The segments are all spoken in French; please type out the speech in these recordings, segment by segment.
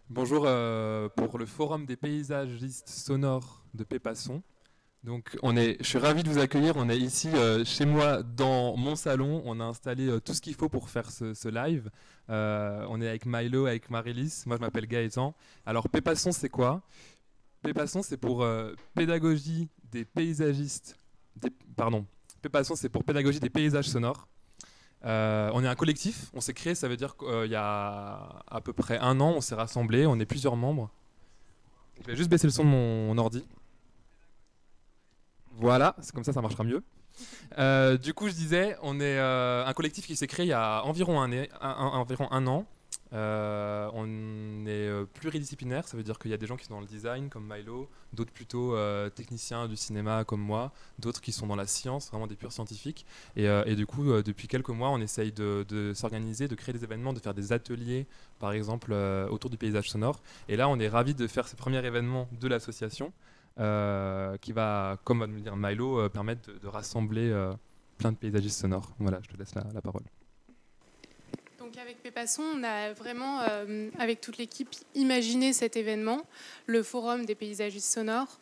Bonjour pour le Forum des paysagistes sonores de Pépasson. Donc je suis ravi de vous accueillir. On est ici chez moi dans mon salon. On a installé tout ce qu'il faut pour faire ce live. On est avec Milo, avec Marilys. Moi je m'appelle Gaëtan. Alors Pépasson c'est quoi? Pépasson c'est pour pédagogie des paysagistes. Pardon. Pépasson c'est pour pédagogie des paysages sonores. On est un collectif, on s'est créé, ça veut dire qu'il y a à peu près un an, on s'est rassemblés, on est plusieurs membres. Je vais juste baisser le son de mon ordi. Voilà, c'est comme ça marchera mieux. Du coup, je disais, on est un collectif qui s'est créé il y a environ environ un an. On est pluridisciplinaire, ça veut dire qu'il y a des gens qui sont dans le design comme Milo, d'autres plutôt techniciens du cinéma comme moi, d'autres qui sont dans la science, vraiment des purs scientifiques. Et du coup, depuis quelques mois, on essaye de s'organiser, de créer des événements, de faire des ateliers, par exemple, autour du paysage sonore. Et là, on est ravis de faire ce premier événement de l'association qui va, comme va nous le dire Milo, permettre de rassembler plein de paysagistes sonores. Voilà, je te laisse la parole. Donc avec Pépasson, on a vraiment, avec toute l'équipe, imaginé cet événement, le Forum des paysagistes sonores,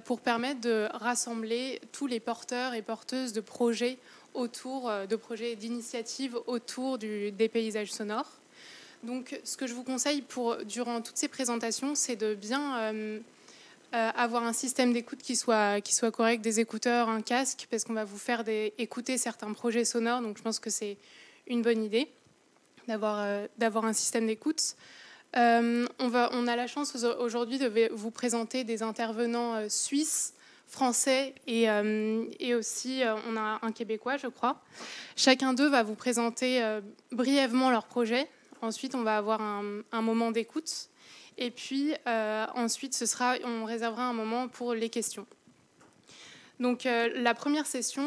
pour permettre de rassembler tous les porteurs et porteuses de projets de projets d'initiatives autour des paysages sonores. Donc ce que je vous conseille durant toutes ces présentations, c'est de bien avoir un système d'écoute qui soit correct, des écouteurs, un casque, parce qu'on va vous faire écouter certains projets sonores, donc je pense que c'est une bonne idée d'avoir un système d'écoute. On a la chance aujourd'hui de vous présenter des intervenants suisses, français et aussi on a un Québécois, je crois. Chacun d'eux va vous présenter brièvement leur projet. Ensuite, on va avoir un moment d'écoute. Et puis ensuite, on réservera un moment pour les questions. Donc la première session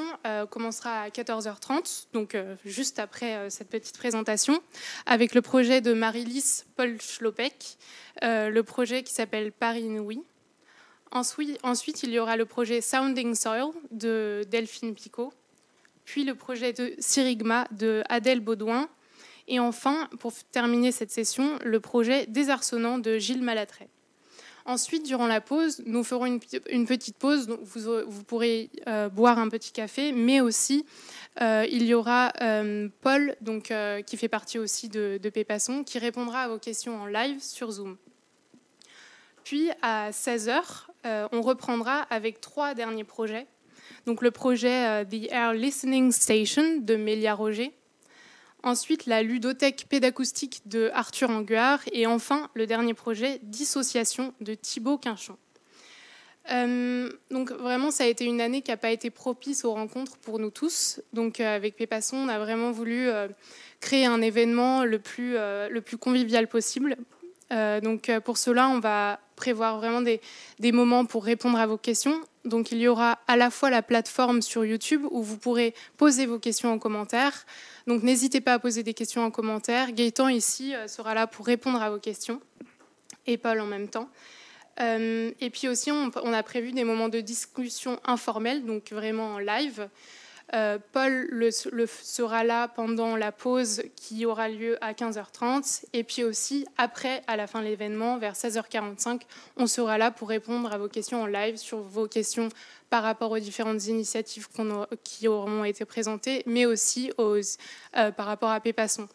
commencera à 14h30, donc juste après cette petite présentation, avec le projet de Marilys Paul Schlopek, le projet qui s'appelle Paris Inouï. Ensuite, il y aura le projet Sounding Soil de Delphine Picot, puis le projet de Sirigma de Adèle Baudouin, et enfin, pour terminer cette session, le projet Désarçonnant de Gilles Malatret. Ensuite, durant la pause, nous ferons une petite pause. Donc vous pourrez boire un petit café, mais aussi il y aura Paul, donc, qui fait partie aussi de Pépasson, qui répondra à vos questions en live sur Zoom. Puis à 16h, on reprendra avec 3 derniers projets. Donc le projet The Air Listening Station de Mélia Roger. Ensuite, la ludothèque pédacoustique de Arthur Anguard. Et enfin, le dernier projet, Dissociation de Thibaut Quinchon. Donc vraiment, ça a été une année qui n'a pas été propice aux rencontres pour nous tous. Donc avec Pépasson, on a vraiment voulu créer un événement le plus convivial possible. Donc pour cela, on va prévoir vraiment des moments pour répondre à vos questions. Donc il y aura à la fois la plateforme sur YouTube où vous pourrez poser vos questions en commentaire. Donc n'hésitez pas à poser des questions en commentaire. Gaëtan ici sera là pour répondre à vos questions et Paul en même temps. Et puis aussi on a prévu des moments de discussion informelle, donc vraiment en live. Paul sera là pendant la pause qui aura lieu à 15h30 et puis aussi après, à la fin de l'événement, vers 16h45, on sera là pour répondre à vos questions en live sur vos questions par rapport aux différentes initiatives qui auront été présentées, mais aussi par rapport à Pépasson,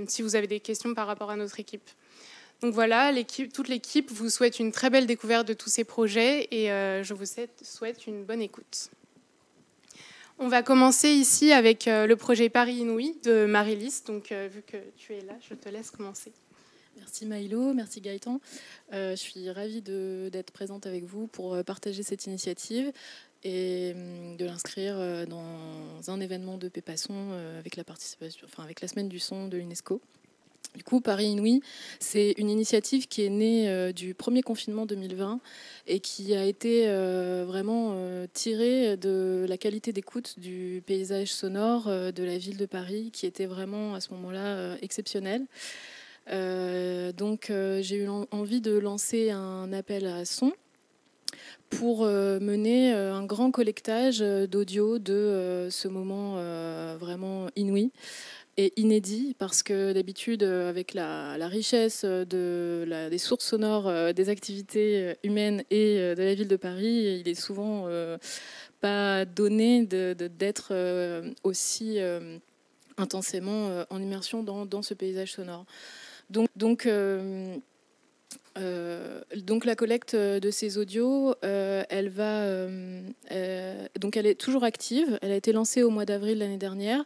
si vous avez des questions par rapport à notre équipe. Donc voilà, toute l'équipe vous souhaite une très belle découverte de tous ces projets et je vous souhaite une bonne écoute. On va commencer ici avec le projet Paris Inouï de Marilys. Donc, vu que tu es là, je te laisse commencer. Merci Maïlo, merci Gaëtan. Je suis ravie d'être présente avec vous pour partager cette initiative et de l'inscrire dans un événement de Pépasson avec la participation, avec la semaine du son de l'UNESCO. Du coup, Paris Inouï, c'est une initiative qui est née du premier confinement 2020 et qui a été vraiment tirée de la qualité d'écoute du paysage sonore de la ville de Paris, qui était vraiment à ce moment-là exceptionnel. Donc, j'ai eu envie de lancer un appel à son pour mener un grand collectage d'audio de ce moment vraiment inouï. est inédit parce que d'habitude, avec la richesse des sources sonores, des activités humaines et de la ville de Paris, il est souvent pas donné d'être aussi intensément en immersion dans ce paysage sonore. Donc la collecte de ces audios, elle est toujours active. Elle a été lancée au mois d'avril l'année dernière.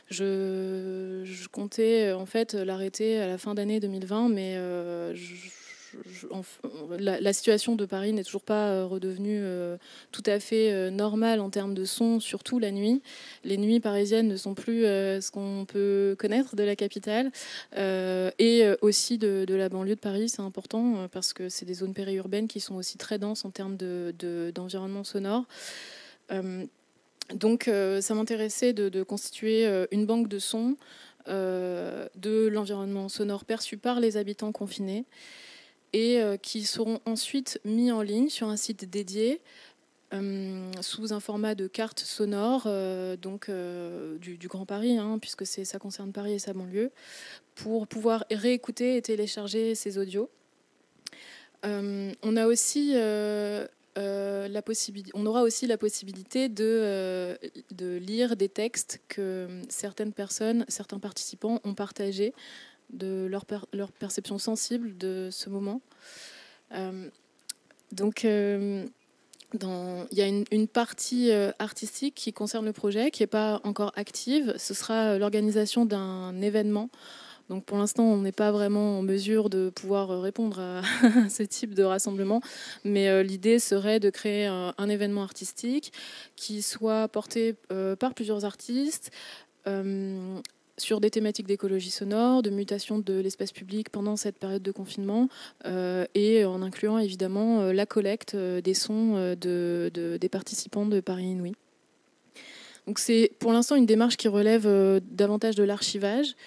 Je comptais en fait l'arrêter à la fin d'année 2020, mais la situation de Paris n'est toujours pas redevenue tout à fait normale en termes de son, surtout la nuit. Les nuits parisiennes ne sont plus ce qu'on peut connaître de la capitale et aussi de la banlieue de Paris. C'est important parce que c'est des zones périurbaines qui sont aussi très denses en termes d'environnement sonore. Donc ça m'intéressait de constituer une banque de sons de l'environnement sonore perçu par les habitants confinés et qui seront ensuite mis en ligne sur un site dédié sous un format de carte sonore du Grand Paris, puisque ça concerne Paris et sa banlieue, pour pouvoir réécouter et télécharger ces audios. On aura aussi la possibilité de lire des textes que certaines personnes, certains participants ont partagés de leur perception sensible de ce moment. Il y a une partie artistique qui concerne le projet, qui n'est pas encore active. Ce sera l'organisation d'un événement. Donc pour l'instant, on n'est pas vraiment en mesure de pouvoir répondre à ce type de rassemblement. Mais l'idée serait de créer un événement artistique qui soit porté par plusieurs artistes sur des thématiques d'écologie sonore, de mutation de l'espace public pendant cette période de confinement et en incluant évidemment la collecte des sons des participants de Paris Inouï. Donc c'est pour l'instant une démarche qui relève davantage de l'archivage,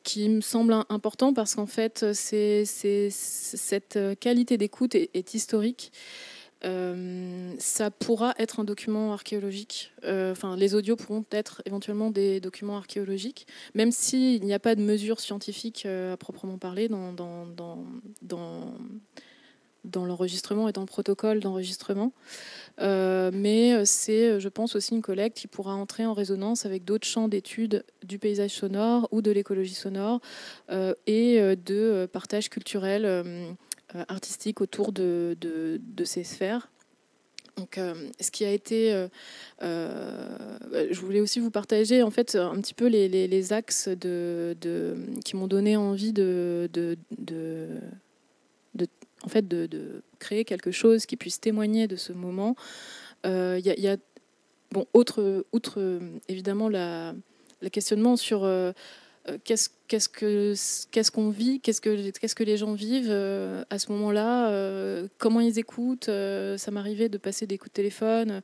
qui me semble important parce qu'en fait cette qualité d'écoute est historique. Ça pourra être un document archéologique. Les audios pourront être éventuellement des documents archéologiques, même s'il n'y a pas de mesures scientifiques à proprement parler dans l'enregistrement et dans le protocole d'enregistrement. Mais c'est, je pense, aussi une collecte qui pourra entrer en résonance avec d'autres champs d'études du paysage sonore ou de l'écologie sonore et de partage culturel artistique autour de ces sphères. Donc, ce qui a été, je voulais aussi vous partager en fait un petit peu les axes qui m'ont donné envie de créer quelque chose qui puisse témoigner de ce moment. Outre évidemment le questionnement sur qu'est-ce qu'on vit, qu'est-ce que les gens vivent à ce moment-là, comment ils écoutent. Ça m'arrivait de passer des coups de téléphone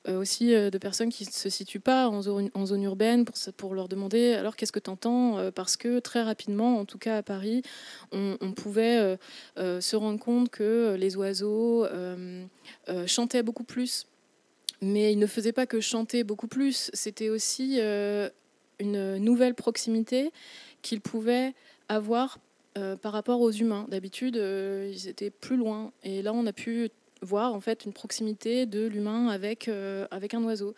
aussi de personnes qui ne se situent pas en zone urbaine pour leur demander alors qu'est-ce que tu entends, parce que très rapidement, en tout cas à Paris, on pouvait se rendre compte que les oiseaux chantaient beaucoup plus. Mais ils ne faisaient pas que chanter beaucoup plus, c'était aussi une nouvelle proximité qu'ils pouvaient avoir par rapport aux humains. D'habitude, ils étaient plus loin. Et là, on a pu voir en fait une proximité de l'humain avec un oiseau.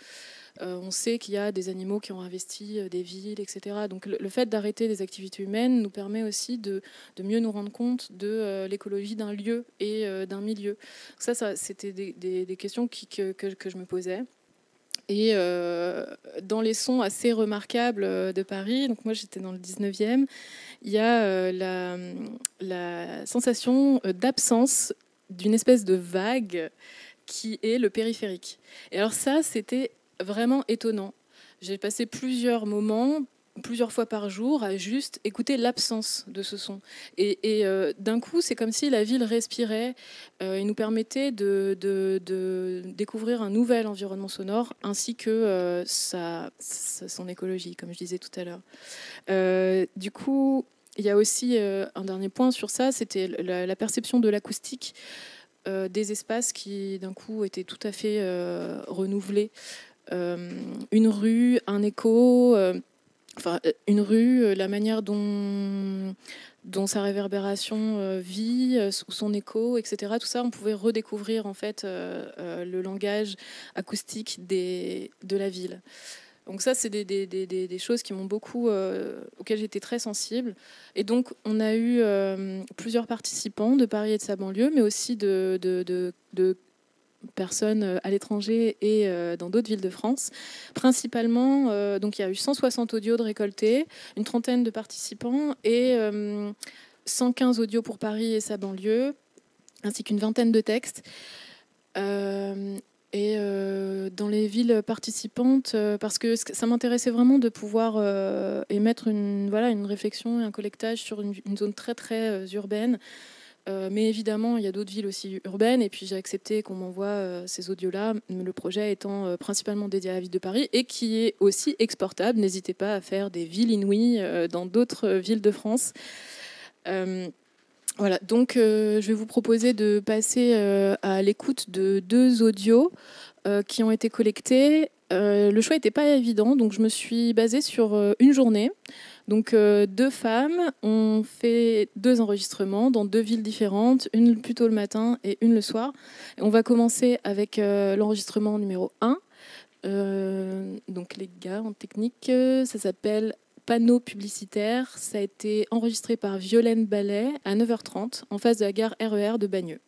On sait qu'il y a des animaux qui ont investi des villes, etc. Donc le fait d'arrêter les activités humaines nous permet aussi de mieux nous rendre compte de l'écologie d'un lieu et d'un milieu. Ça c'était des questions que je me posais. Et dans les sons assez remarquables de Paris, donc moi j'étais dans le 19e, il y a la sensation d'absence d'une espèce de vague qui est le périphérique. Et alors ça, c'était vraiment étonnant. J'ai passé plusieurs moments, plusieurs fois par jour, à juste écouter l'absence de ce son. Et d'un coup, c'est comme si la ville respirait et nous permettait de découvrir un nouvel environnement sonore, ainsi que son écologie, comme je disais tout à l'heure. Du coup, il y a aussi un dernier point sur ça, c'était la perception de l'acoustique des espaces qui, d'un coup, étaient tout à fait renouvelés. Une rue, un écho... enfin, une rue, la manière dont sa réverbération vit, son écho, etc. Tout ça, on pouvait redécouvrir en fait le langage acoustique de la ville. Donc ça, c'est des choses qui m'ont beaucoup, auxquelles j'étais très sensible. Et donc, on a eu plusieurs participants de Paris et de sa banlieue, mais aussi de personnes à l'étranger et dans d'autres villes de France. Principalement, donc il y a eu 160 audios de récoltés, une trentaine de participants et 115 audios pour Paris et sa banlieue, ainsi qu'une vingtaine de textes. Et dans les villes participantes, parce que ça m'intéressait vraiment de pouvoir émettre une réflexion et un collectage sur une zone très très urbaine. Mais évidemment, il y a d'autres villes aussi urbaines. Et puis j'ai accepté qu'on m'envoie ces audios-là, le projet étant principalement dédié à la ville de Paris et qui est aussi exportable. N'hésitez pas à faire des villes inouïes dans d'autres villes de France. Voilà, donc je vais vous proposer de passer à l'écoute de 2 audios qui ont été collectés. Le choix n'était pas évident, donc je me suis basée sur une journée. Donc 2 femmes ont fait 2 enregistrements dans 2 villes différentes, une plutôt le matin et une le soir. Et on va commencer avec l'enregistrement numéro 1. Donc les gars en technique, ça s'appelle Panneau publicitaire. Ça a été enregistré par Violaine Ballet à 9h30 en face de la gare RER de Bagneux.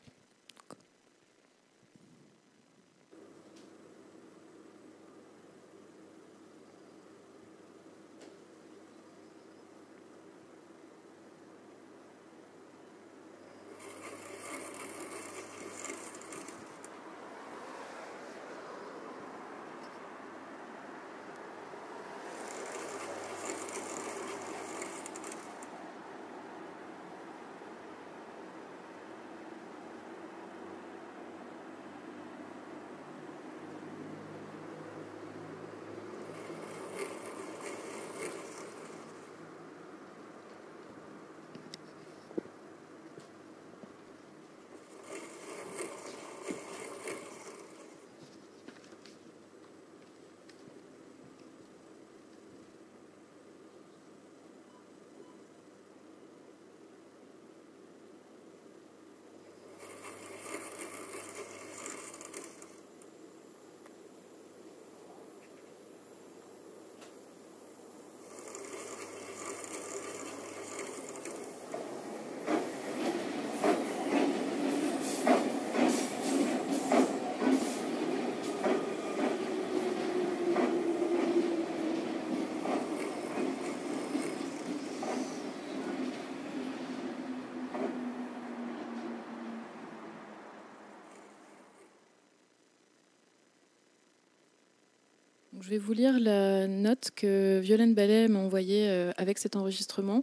Je vais vous lire la note que Violaine Ballet m'a envoyée avec cet enregistrement.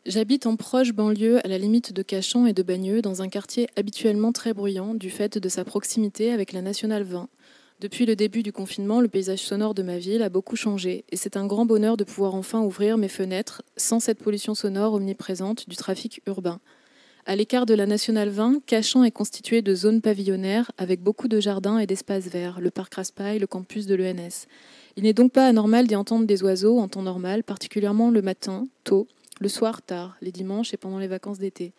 J'habite en proche banlieue, à la limite de Cachan et de Bagneux, dans un quartier habituellement très bruyant du fait de sa proximité avec la Nationale 20. Depuis le début du confinement, le paysage sonore de ma ville a beaucoup changé et c'est un grand bonheur de pouvoir enfin ouvrir mes fenêtres sans cette pollution sonore omniprésente du trafic urbain. À l'écart de la Nationale 20, Cachan est constitué de zones pavillonnaires avec beaucoup de jardins et d'espaces verts, le parc Raspail, le campus de l'ENS. Il n'est donc pas anormal d'y entendre des oiseaux en temps normal, particulièrement le matin, tôt, le soir, tard, les dimanches et pendant les vacances d'été.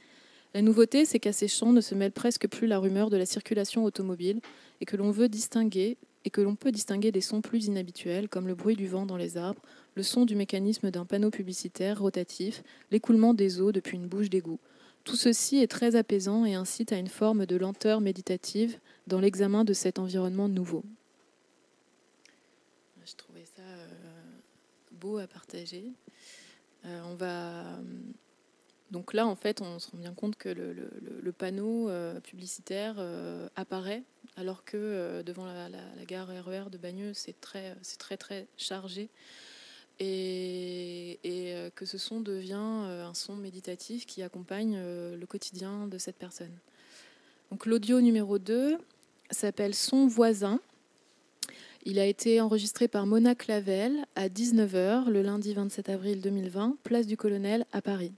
La nouveauté, c'est qu'à ces chants ne se mêle presque plus la rumeur de la circulation automobile et que l'on peut distinguer des sons plus inhabituels, comme le bruit du vent dans les arbres, le son du mécanisme d'un panneau publicitaire rotatif, l'écoulement des eaux depuis une bouche d'égout. Tout ceci est très apaisant et incite à une forme de lenteur méditative dans l'examen de cet environnement nouveau. Je trouvais ça beau à partager. Donc là, en fait, on se rend bien compte que le panneau publicitaire apparaît, alors que devant la gare RER de Bagneux, c'est très très chargé. Et que ce son devient un son méditatif qui accompagne le quotidien de cette personne. Donc l'audio numéro 2 s'appelle Son voisin. Il a été enregistré par Mona Clavel à 19h le lundi 27 avril 2020, place du Colonel à Paris.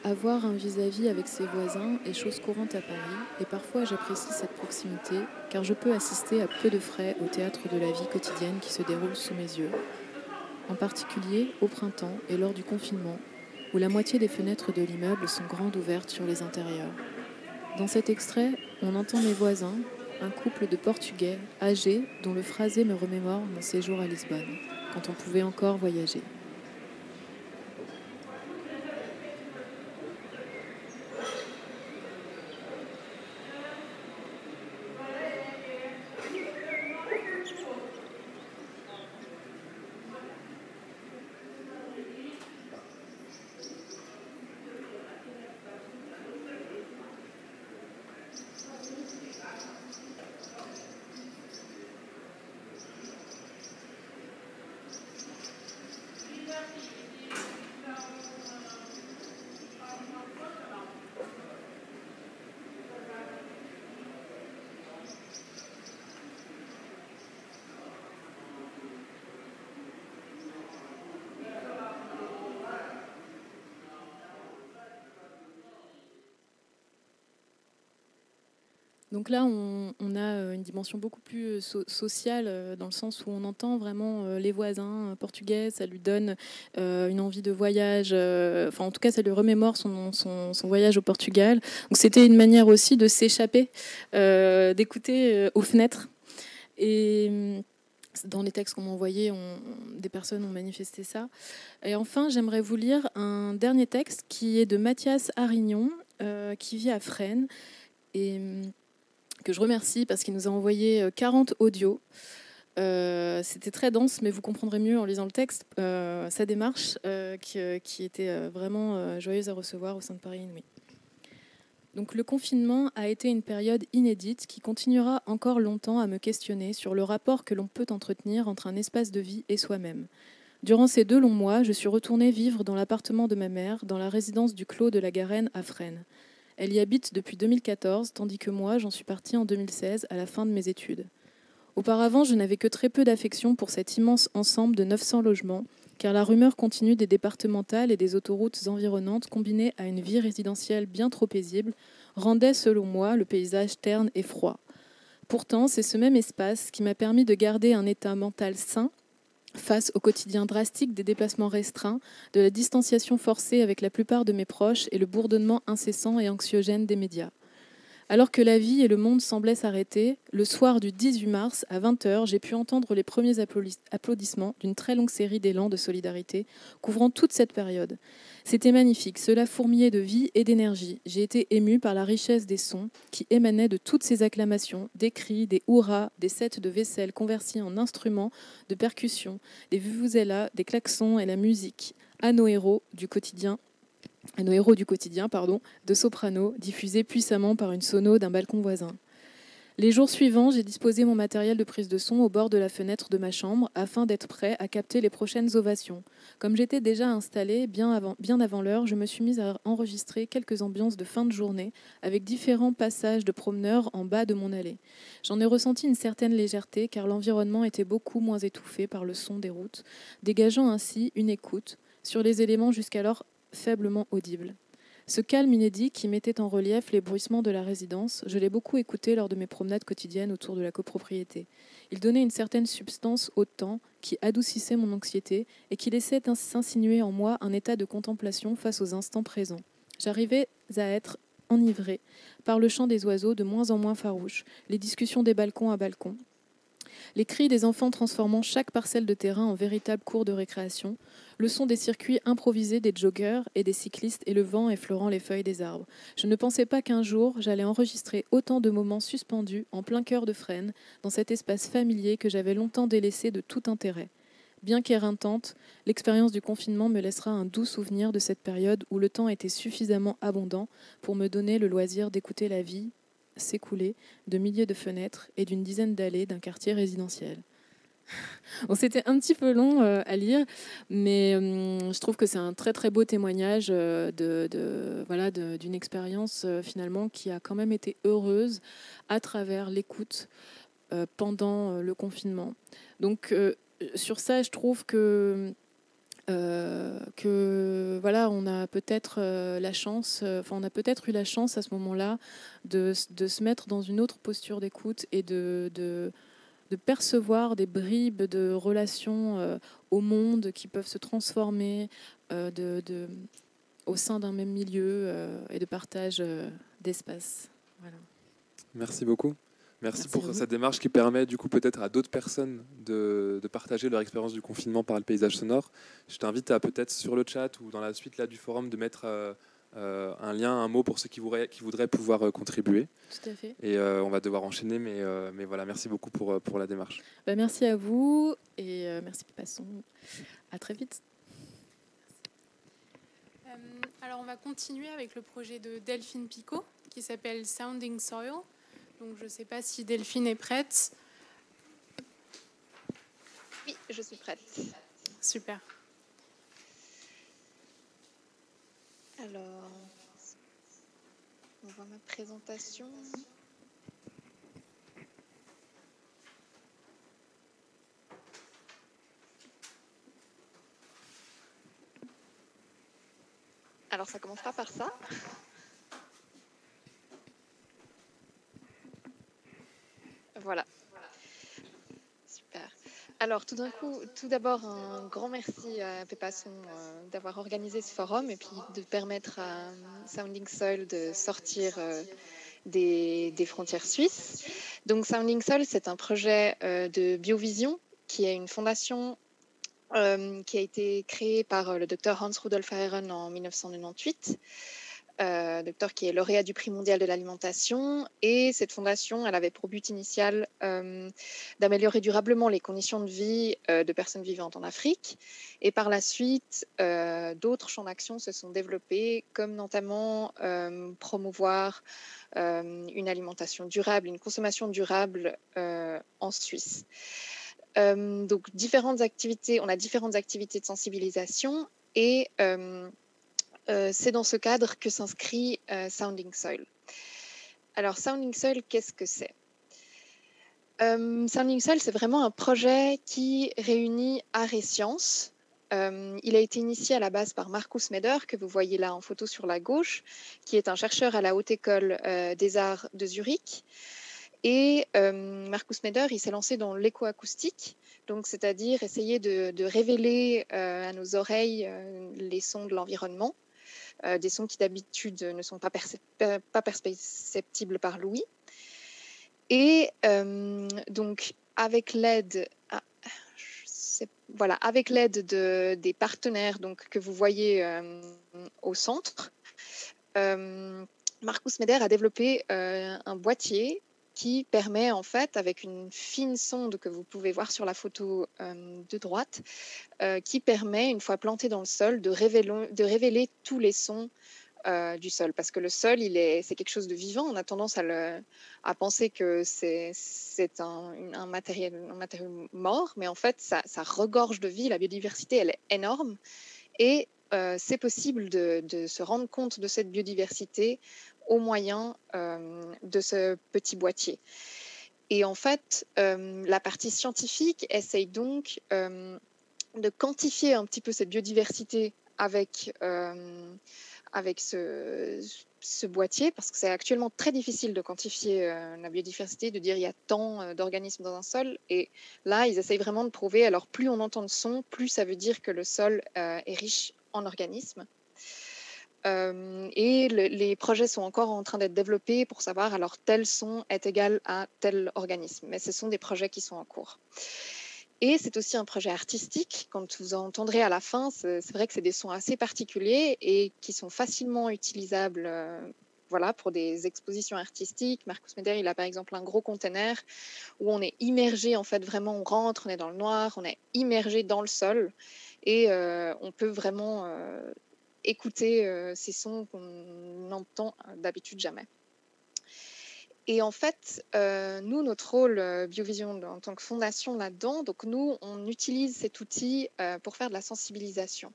Avoir un vis-à-vis avec ses voisins est chose courante à Paris et parfois j'apprécie cette proximité car je peux assister à peu de frais au théâtre de la vie quotidienne qui se déroule sous mes yeux. En particulier au printemps et lors du confinement où la moitié des fenêtres de l'immeuble sont grandes ouvertes sur les intérieurs. Dans cet extrait, on entend mes voisins, un couple de Portugais âgés dont le phrasé me remémore mon séjour à Lisbonne, quand on pouvait encore voyager. Donc là, on a une dimension beaucoup plus sociale, dans le sens où on entend vraiment les voisins portugais, ça lui donne une envie de voyage, enfin en tout cas ça lui remémore son voyage au Portugal. Donc c'était une manière aussi de s'échapper, d'écouter aux fenêtres. Et dans les textes qu'on m'a envoyés, des personnes ont manifesté ça. Et enfin, j'aimerais vous lire un dernier texte qui est de Mathias Arignon, qui vit à Fresnes. Et que je remercie parce qu'il nous a envoyé 40 audios. C'était très dense, mais vous comprendrez mieux en lisant le texte sa démarche qui était vraiment joyeuse à recevoir au sein de Paris Inouï. Donc, le confinement a été une période inédite qui continuera encore longtemps à me questionner sur le rapport que l'on peut entretenir entre un espace de vie et soi-même. Durant ces 2 longs mois, je suis retournée vivre dans l'appartement de ma mère, dans la résidence du Clos de la Garenne à Fresnes. Elle y habite depuis 2014, tandis que moi, j'en suis partie en 2016, à la fin de mes études. Auparavant, je n'avais que très peu d'affection pour cet immense ensemble de 900 logements, car la rumeur continue des départementales et des autoroutes environnantes, combinée à une vie résidentielle bien trop paisible, rendait, selon moi, le paysage terne et froid. Pourtant, c'est ce même espace qui m'a permis de garder un état mental sain, face au quotidien drastique des déplacements restreints, de la distanciation forcée avec la plupart de mes proches et le bourdonnement incessant et anxiogène des médias. Alors que la vie et le monde semblaient s'arrêter, le soir du 18 mars, à 20h, j'ai pu entendre les premiers applaudissements d'une très longue série d'élans de solidarité couvrant toute cette période. C'était magnifique, cela fourmillait de vie et d'énergie. J'ai été émue par la richesse des sons qui émanaient de toutes ces acclamations, des cris, des hurrahs, des sets de vaisselle convertis en instruments de percussion, des vuvuzelas, des klaxons et la musique à nos héros du quotidien, de soprano, diffusés puissamment par une sono d'un balcon voisin. Les jours suivants, j'ai disposé mon matériel de prise de son au bord de la fenêtre de ma chambre afin d'être prêt à capter les prochaines ovations. Comme j'étais déjà installée bien avant l'heure, je me suis mise à enregistrer quelques ambiances de fin de journée avec différents passages de promeneurs en bas de mon allée. J'en ai ressenti une certaine légèreté car l'environnement était beaucoup moins étouffé par le son des routes, dégageant ainsi une écoute sur les éléments jusqu'alors faiblement audibles. Ce calme inédit qui mettait en relief les bruissements de la résidence, je l'ai beaucoup écouté lors de mes promenades quotidiennes autour de la copropriété. Il donnait une certaine substance au temps qui adoucissait mon anxiété et qui laissait s'insinuer en moi un état de contemplation face aux instants présents. J'arrivais à être enivrée par le chant des oiseaux de moins en moins farouche, les discussions des balcons à balcon, les cris des enfants transformant chaque parcelle de terrain en véritable cour de récréation, le son des circuits improvisés des joggers et des cyclistes et le vent effleurant les feuilles des arbres. Je ne pensais pas qu'un jour, j'allais enregistrer autant de moments suspendus en plein cœur de Fresnes, dans cet espace familier que j'avais longtemps délaissé de tout intérêt. Bien qu'éreintante, l'expérience du confinement me laissera un doux souvenir de cette période où le temps était suffisamment abondant pour me donner le loisir d'écouter la vie s'écouler de milliers de fenêtres et d'une dizaine d'allées d'un quartier résidentiel. Bon, c'était un petit peu long à lire, mais je trouve que c'est un très très beau témoignage d'une expérience finalement qui a quand même été heureuse à travers l'écoute pendant le confinement. Donc sur ça, je trouve que que voilà, on a peut-être la chance, on a peut-être eu la chance à ce moment-là de se mettre dans une autre posture d'écoute et de percevoir des bribes de relations au monde qui peuvent se transformer au sein d'un même milieu et de partage d'espace. Voilà. Merci beaucoup. Merci Merci à pour vous. cette démarche qui permet du coup peut-être à d'autres personnes de partager leur expérience du confinement par le paysage sonore. Je t'invite à peut-être sur le chat ou dans la suite là, du forum de mettre un lien, un mot pour ceux qui voudraient pouvoir contribuer. Tout à fait. Et on va devoir enchaîner, mais voilà, merci beaucoup pour la démarche. Merci à vous et merci Pépasson. À très vite. Alors on va continuer avec le projet de Delphine Picot qui s'appelle Sounding Soil. Donc je ne sais pas si Delphine est prête. Oui, je suis prête. Super. Alors, on voit ma présentation. Alors, ça commencera par ça. Voilà. Super. Alors, tout d'abord, un grand merci à Pépasson d'avoir organisé ce forum et puis de permettre à Sounding Soil de sortir des frontières suisses. Donc, Sounding Soil, c'est un projet de Biovision qui est une fondation qui a été créée par le docteur Hans Rudolf Aeren en 1998. Docteur qui est lauréat du prix mondial de l'alimentation. Et cette fondation, elle avait pour but initial d'améliorer durablement les conditions de vie de personnes vivantes en Afrique. Et par la suite, d'autres champs d'action se sont développés, comme notamment promouvoir une alimentation durable, une consommation durable en Suisse. Donc, on a différentes activités de sensibilisation et c'est dans ce cadre que s'inscrit Sounding Soil. Alors, Sounding Soil, qu'est-ce que c'est ? Sounding Soil, c'est vraiment un projet qui réunit art et sciences. Il a été initié à la base par Markus Meder, que vous voyez là en photo sur la gauche, qui est un chercheur à la Haute École des Arts de Zurich. Et Markus Meder, il s'est lancé dans l'écoacoustique, donc c'est-à-dire essayer de révéler à nos oreilles les sons de l'environnement. Des sons qui d'habitude ne sont pas perceptibles par l'ouïe. Et donc, avec l'aide des partenaires donc, que vous voyez au centre, Markus Meder a développé un boîtier qui permet en fait, avec une fine sonde que vous pouvez voir sur la photo de droite, qui permet, une fois planté dans le sol, de révéler tous les sons du sol. Parce que le sol, c'est quelque chose de vivant. On a tendance à penser que c'est un matériau mort, mais en fait, ça regorge de vie. La biodiversité, elle est énorme. Et c'est possible de se rendre compte de cette biodiversité au moyen de ce petit boîtier. Et en fait, la partie scientifique essaye donc de quantifier un petit peu cette biodiversité avec ce boîtier, parce que c'est actuellement très difficile de quantifier la biodiversité, de dire il y a tant d'organismes dans un sol. Et là, ils essayent vraiment de prouver, alors plus on entend de son, plus ça veut dire que le sol est riche en organismes. Et les projets sont encore en train d'être développés pour savoir alors tel son est égal à tel organisme. Mais ce sont des projets qui sont en cours. Et c'est aussi un projet artistique. Quand vous entendrez à la fin, c'est vrai que c'est des sons assez particuliers et qui sont facilement utilisables voilà, pour des expositions artistiques. Markus Meder, il a par exemple un gros container où on est immergé, en fait, vraiment, on rentre, on est dans le noir, on est immergé dans le sol et on peut vraiment écouter ces sons qu'on n'entend d'habitude jamais. Et en fait, nous, notre rôle Biovision en tant que fondation là-dedans, donc nous, on utilise cet outil pour faire de la sensibilisation.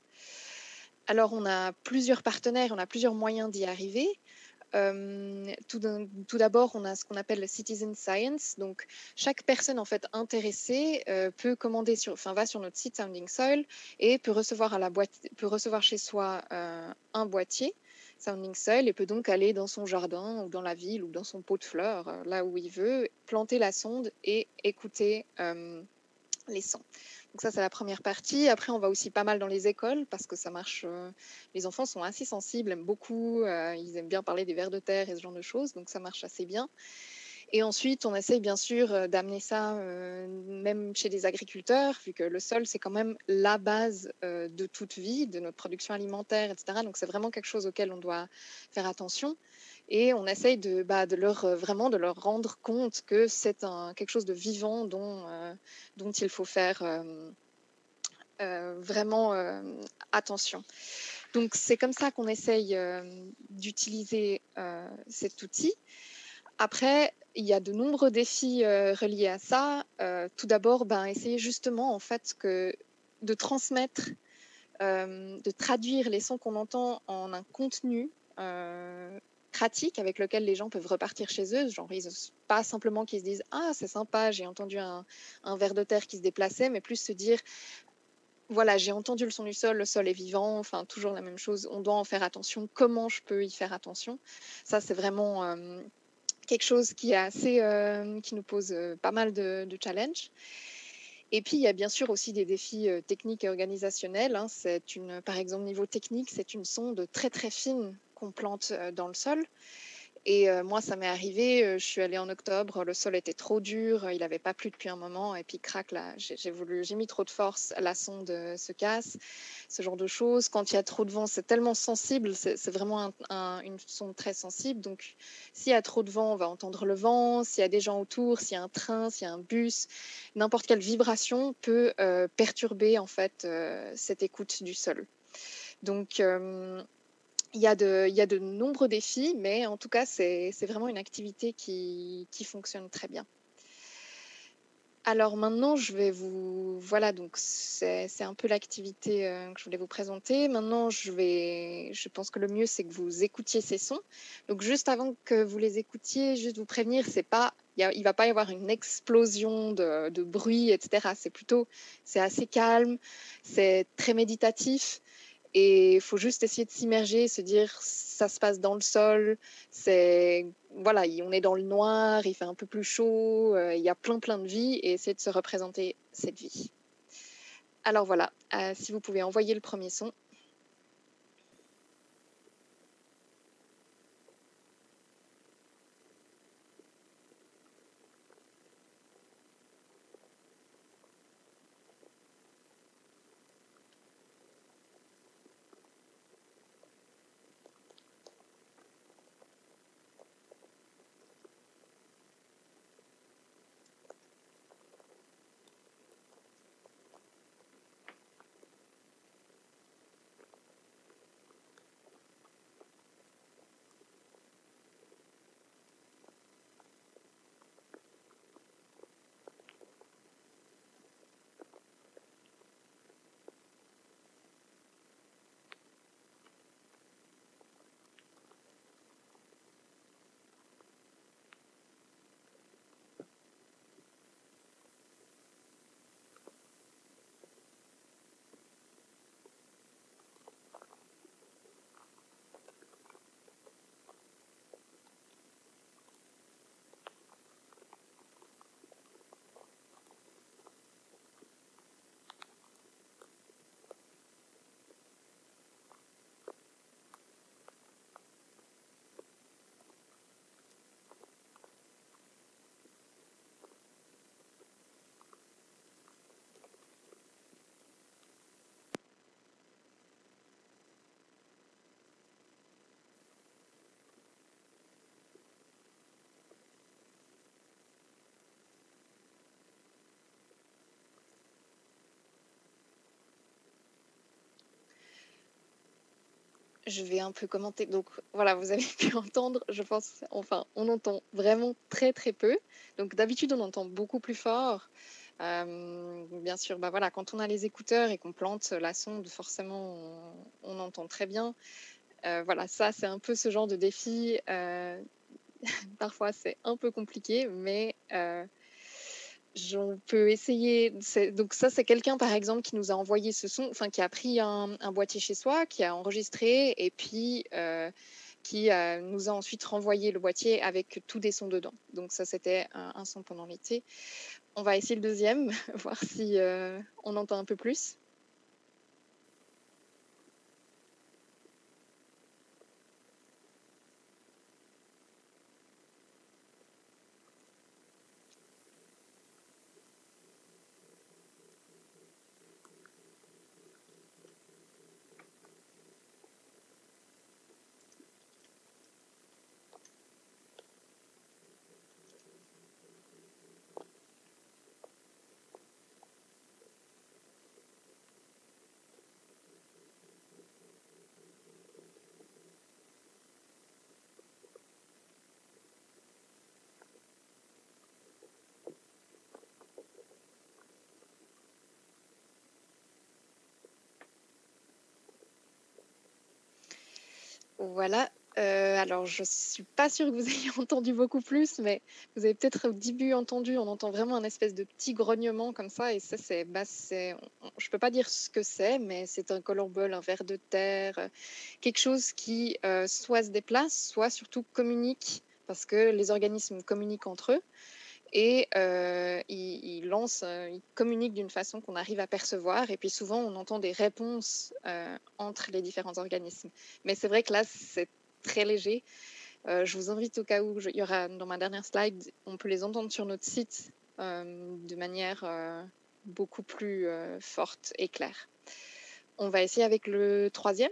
Alors, on a plusieurs partenaires, on a plusieurs moyens d'y arriver. Tout d'abord, on a ce qu'on appelle le citizen science. Donc, chaque personne en fait intéressée peut commander va sur notre site Sounding Soil et peut recevoir peut recevoir chez soi un boîtier Sounding Soil et peut donc aller dans son jardin ou dans la ville ou dans son pot de fleurs, là où il veut, planter la sonde et écouter les sons. Donc ça, c'est la première partie. Après, on va aussi pas mal dans les écoles parce que ça marche. Les enfants sont assez sensibles, aiment beaucoup. Ils aiment bien parler des vers de terre et ce genre de choses. Donc ça marche assez bien. Et ensuite, on essaye bien sûr d'amener ça même chez les agriculteurs, vu que le sol, c'est quand même la base de toute vie, de notre production alimentaire, etc. Donc c'est vraiment quelque chose auquel on doit faire attention. Et on essaye vraiment de leur rendre compte que c'est quelque chose de vivant dont il faut faire vraiment attention. Donc c'est comme ça qu'on essaye d'utiliser cet outil. Après, il y a de nombreux défis reliés à ça. Tout d'abord, essayer justement en fait de transmettre, de traduire les sons qu'on entend en un contenu pratique avec lequel les gens peuvent repartir chez eux. Genre, pas simplement qu'ils se disent ah c'est sympa, j'ai entendu un ver de terre qui se déplaçait, mais plus se dire voilà, j'ai entendu le son du sol, le sol est vivant, enfin toujours la même chose. On doit en faire attention. Comment je peux y faire attention? Ça, c'est vraiment quelque chose qui est qui nous pose pas mal de challenges. Et puis, il y a bien sûr aussi des défis techniques et organisationnels, hein. Par exemple, niveau technique, c'est une sonde très très fine qu'on plante dans le sol. Et moi, ça m'est arrivé, je suis allée en octobre, le sol était trop dur, il n'avait pas plu depuis un moment, et puis crac, là, j'ai mis trop de force, la sonde se casse, ce genre de choses. Quand il y a trop de vent, c'est tellement sensible, c'est vraiment une sonde très sensible. Donc, s'il y a trop de vent, on va entendre le vent. S'il y a des gens autour, s'il y a un train, s'il y a un bus, n'importe quelle vibration peut perturber en fait cette écoute du sol. Donc, il y a de nombreux défis, mais en tout cas, c'est vraiment une activité qui fonctionne très bien. Alors maintenant, voilà, donc c'est un peu l'activité que je voulais vous présenter. Maintenant, je pense que le mieux, c'est que vous écoutiez ces sons. Donc juste avant que vous les écoutiez, juste vous prévenir, il va pas y avoir une explosion de bruit, etc. C'est assez calme, c'est très méditatif. Et il faut juste essayer de s'immerger, se dire ça se passe dans le sol, voilà, on est dans le noir, il fait un peu plus chaud, il y a plein de vie et essayer de se représenter cette vie. Alors voilà, si vous pouvez envoyer le premier son. Je vais un peu commenter. Donc voilà, vous avez pu entendre, je pense, enfin, on entend vraiment très très peu. Donc d'habitude, on entend beaucoup plus fort. Bien sûr, voilà, quand on a les écouteurs et qu'on plante la sonde, forcément, on entend très bien. Voilà, ça, c'est un peu ce genre de défi. Parfois, c'est un peu compliqué, mais j'en peux essayer. Donc ça, c'est quelqu'un, par exemple, qui nous a envoyé ce son, enfin, qui a pris un boîtier chez soi, qui a enregistré, et puis qui nous a ensuite renvoyé le boîtier avec tous des sons dedans. Donc ça, c'était un son pendant l'été. On va essayer le deuxième, voir si on entend un peu plus. Voilà. Alors, je suis pas sûre que vous ayez entendu beaucoup plus, mais vous avez peut-être au début entendu, on entend vraiment un espèce de petit grognement comme ça, et ça, je peux pas dire ce que c'est, mais c'est un columbole, un ver de terre, quelque chose qui soit se déplace, soit surtout communique, parce que les organismes communiquent entre eux. Et ils communiquent d'une façon qu'on arrive à percevoir. Et puis souvent, on entend des réponses entre les différents organismes. Mais c'est vrai que là, c'est très léger. Je vous invite au cas où, il y aura dans ma dernière slide, on peut les entendre sur notre site de manière beaucoup plus forte et claire. On va essayer avec le troisième.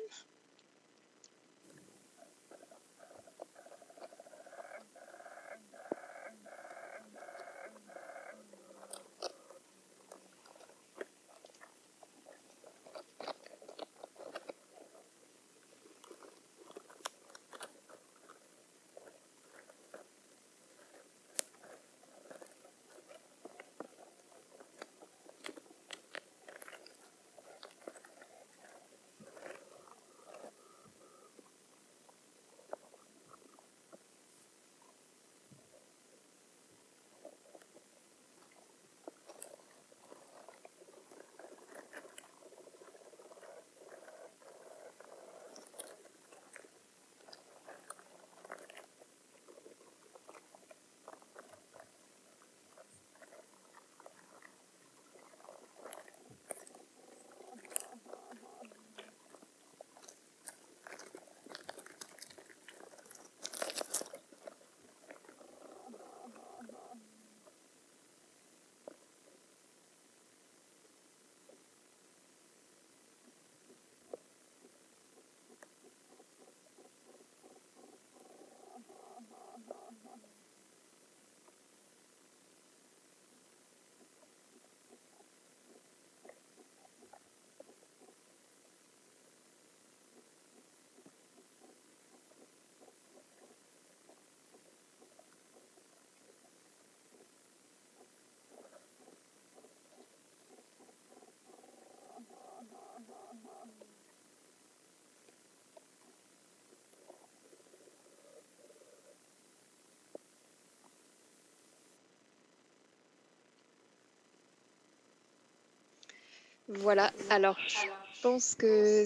Voilà, alors je pense que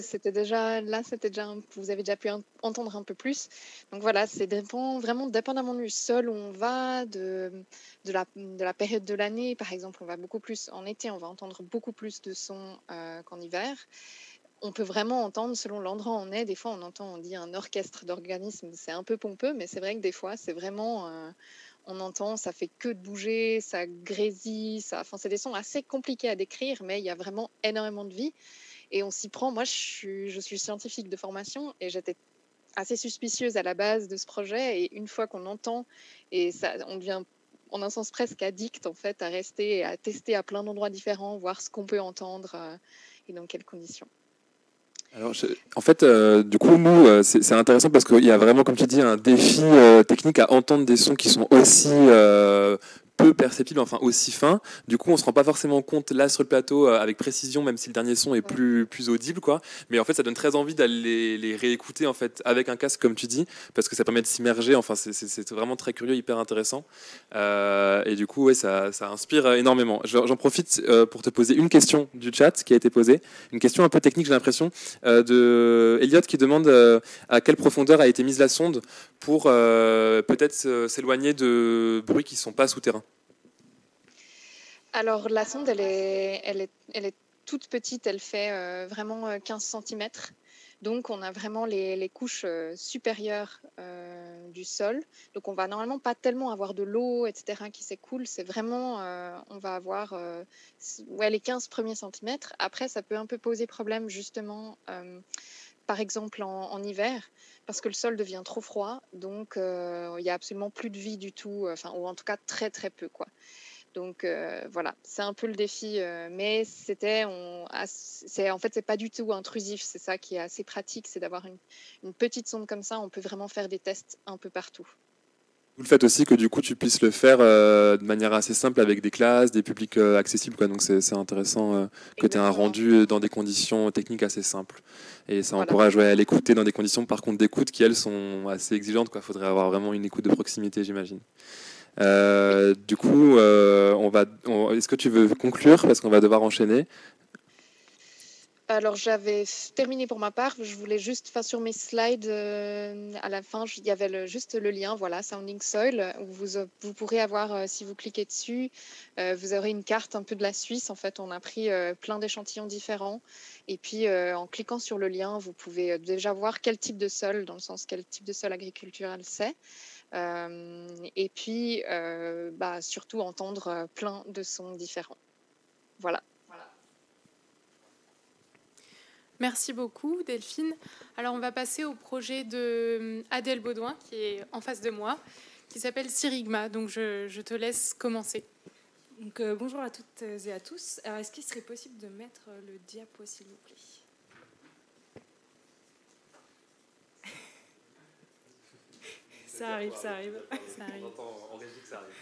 vous avez déjà pu entendre un peu plus. Donc voilà, c'est vraiment dépendamment du sol où on va, de la période de l'année. Par exemple, on va beaucoup plus en été, on va entendre beaucoup plus de sons qu'en hiver. On peut vraiment entendre, selon l'endroit où on est, des fois on dit un orchestre d'organismes, c'est un peu pompeux, mais c'est vrai que des fois c'est vraiment... on entend, ça fait que de bouger, ça grésille, enfin, c'est des sons assez compliqués à décrire, mais il y a vraiment énormément de vie. Et on s'y prend. Moi, je suis scientifique de formation et j'étais assez suspicieuse à la base de ce projet. Et une fois qu'on entend, et ça, on devient en un sens presque addict en fait à rester et à tester à plein d'endroits différents, voir ce qu'on peut entendre et dans quelles conditions. Alors, en fait, du coup, nous, c'est intéressant parce qu'il y a vraiment, comme tu dis, un défi technique à entendre des sons qui sont aussi peu peu perceptible, enfin aussi fin. Du coup, on se rend pas forcément compte là sur le plateau avec précision, même si le dernier son est plus audible, quoi. Mais en fait, ça donne très envie d'aller les réécouter en fait avec un casque, comme tu dis, parce que ça permet de s'immerger. Enfin, c'est vraiment très curieux, hyper intéressant. Et du coup, ouais, ça inspire énormément. J'en profite pour te poser une question du chat qui a été posée, une question un peu technique, j'ai l'impression, de Elliot qui demande à quelle profondeur a été mise la sonde pour peut-être s'éloigner de bruits qui ne sont pas souterrains. Alors la sonde, elle est toute petite, elle fait vraiment 15 cm. Donc on a vraiment les couches supérieures du sol. Donc on va normalement pas tellement avoir de l'eau, etc. qui s'écoule. C'est vraiment, on va avoir les 15 premiers centimètres. Après, ça peut un peu poser problème justement, par exemple en hiver, parce que le sol devient trop froid. Donc il n'y a absolument plus de vie du tout, ou en tout cas très très peu, quoi. Donc voilà, c'est un peu le défi, mais en fait, c'est pas du tout intrusif. C'est ça qui est assez pratique, c'est d'avoir une petite sonde comme ça. On peut vraiment faire des tests un peu partout. Vous le faites aussi que du coup tu puisses le faire de manière assez simple avec des classes, des publics accessibles, quoi. Donc c'est intéressant que tu aies un rendu dans des conditions techniques assez simples. Et ça encourage à l'écouter dans des conditions par contre d'écoute qui elles sont assez exigeantes, quoi. Faudrait avoir vraiment une écoute de proximité, j'imagine. Du coup, est-ce que tu veux conclure parce qu'on va devoir enchaîner? Alors j'avais terminé pour ma part. Je voulais juste, sur mes slides à la fin, il y avait juste le lien, voilà, Sounding Soil, où vous pourrez avoir, si vous cliquez dessus, vous aurez une carte un peu de la Suisse. En fait, on a pris plein d'échantillons différents. Et puis en cliquant sur le lien, vous pouvez déjà voir quel type de sol, dans le sens quel type de sol agriculturel c'est. Et puis surtout entendre plein de sons différents. Voilà. Merci beaucoup, Delphine. Alors, on va passer au projet de Adèle Baudouin, qui est en face de moi, qui s'appelle Sirigma. Donc, je te laisse commencer. Donc, bonjour à toutes et à tous. Alors, est-ce qu'il serait possible de mettre le diapo, s'il vous plaît ? Ça arrive. Ça arrive. On entend en régie que ça arrive.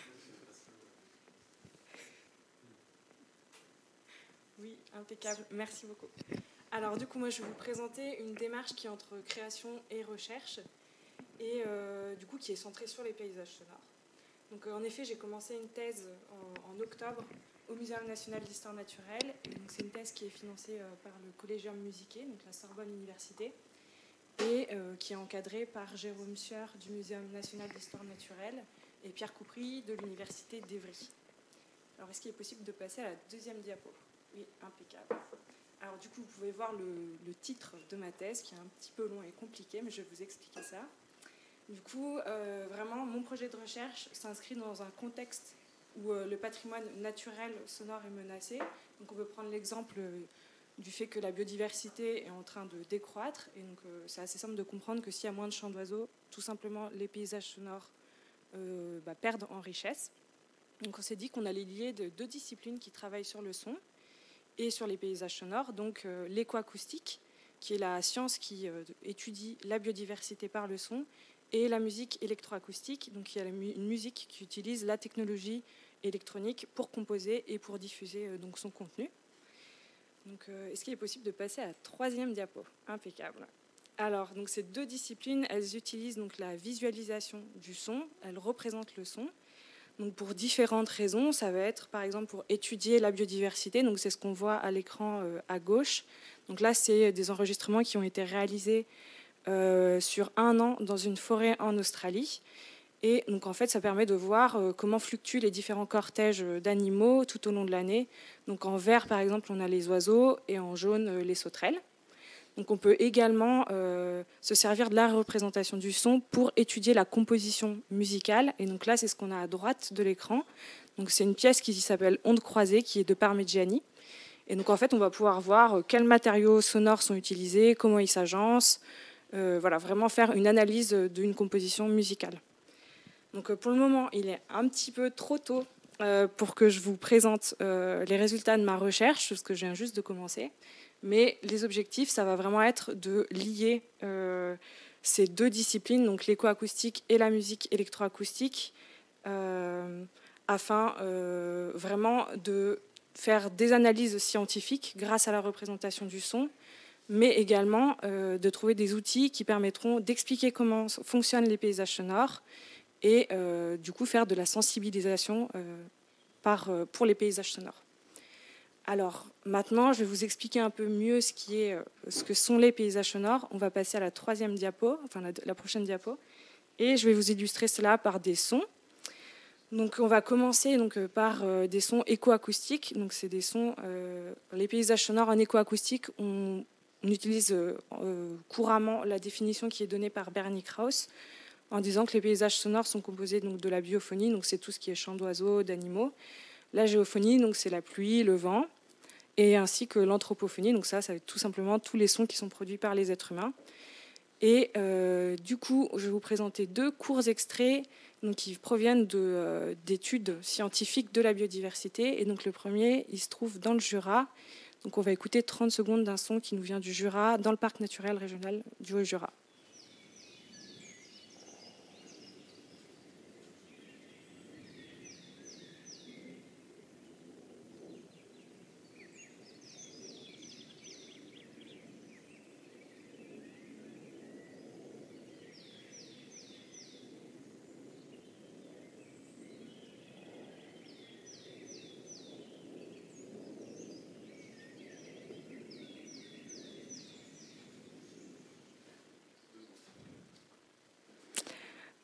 Oui, impeccable. Merci beaucoup. Alors, du coup, moi, je vais vous présenter une démarche qui est entre création et recherche et du coup, qui est centrée sur les paysages sonores. Donc, en effet, j'ai commencé une thèse en octobre au Muséum national d'histoire naturelle. Donc, c'est une thèse qui est financée par le Collegium Musicae, donc la Sorbonne Université, et qui est encadrée par Jérôme Sueur du Muséum national d'histoire naturelle et Pierre Coupry de l'Université d'Évry. Alors, est-ce qu'il est possible de passer à la deuxième diapo ? Oui, impeccable. Alors, du coup, vous pouvez voir le titre de ma thèse, qui est un petit peu long et compliqué, mais je vais vous expliquer ça. Du coup, vraiment, mon projet de recherche s'inscrit dans un contexte où le patrimoine naturel sonore est menacé. Donc, on peut prendre l'exemple du fait que la biodiversité est en train de décroître. Et donc, c'est assez simple de comprendre que s'il y a moins de chants d'oiseaux, tout simplement, les paysages sonores perdent en richesse. Donc, on s'est dit qu'on allait lier deux disciplines qui travaillent sur le son et sur les paysages sonores. Donc, l'écoacoustique, qui est la science qui étudie la biodiversité par le son, et la musique électroacoustique, donc il y a une musique qui utilise la technologie électronique pour composer et pour diffuser donc son contenu. Donc, est-ce qu'il est possible de passer à la troisième diapo ? Impeccable. Alors, donc ces deux disciplines, elles utilisent donc la visualisation du son, elles représentent le son. Donc pour différentes raisons, ça va être par exemple pour étudier la biodiversité, donc c'est ce qu'on voit à l'écran à gauche. Donc là, c'est des enregistrements qui ont été réalisés sur 1 an dans une forêt en Australie. Et donc en fait, ça permet de voir comment fluctuent les différents cortèges d'animaux tout au long de l'année. Donc en vert, par exemple, on a les oiseaux et en jaune, les sauterelles. Donc on peut également se servir de la représentation du son pour étudier la composition musicale. Et donc là, c'est ce qu'on a à droite de l'écran. Donc c'est une pièce qui s'appelle Ondes croisées, qui est de Parmigiani. Et donc en fait, on va pouvoir voir quels matériaux sonores sont utilisés, comment ils s'agencent. Voilà, vraiment faire une analyse d'une composition musicale. Donc pour le moment, il est un petit peu trop tôt pour que je vous présente les résultats de ma recherche, parce que je viens juste de commencer. Mais les objectifs, ça va vraiment être de lier ces deux disciplines, donc l'écoacoustique et la musique électroacoustique, afin vraiment de faire des analyses scientifiques grâce à la représentation du son, mais également de trouver des outils qui permettront d'expliquer comment fonctionnent les paysages sonores et du coup faire de la sensibilisation pour les paysages sonores. Alors maintenant, je vais vous expliquer un peu mieux ce que sont les paysages sonores. On va passer à la troisième diapo, enfin la prochaine diapo, et je vais vous illustrer cela par des sons. Donc on va commencer par des sons écoacoustiques. Donc c'est des sons, les paysages sonores en écoacoustique. On utilise couramment la définition qui est donnée par Bernie Krause en disant que les paysages sonores sont composés donc de la biophonie, donc c'est tout ce qui est chant d'oiseaux, d'animaux. La géophonie, donc c'est la pluie, le vent, et ainsi que l'anthropophonie, donc ça va être tout simplement tous les sons qui sont produits par les êtres humains. Et du coup, je vais vous présenter 2 courts extraits donc, qui proviennent d'études scientifiques de la biodiversité. Et donc le premier, il se trouve dans le Jura. Donc on va écouter 30 secondes d'un son qui nous vient du Jura, dans le parc naturel régional du Haut-Jura.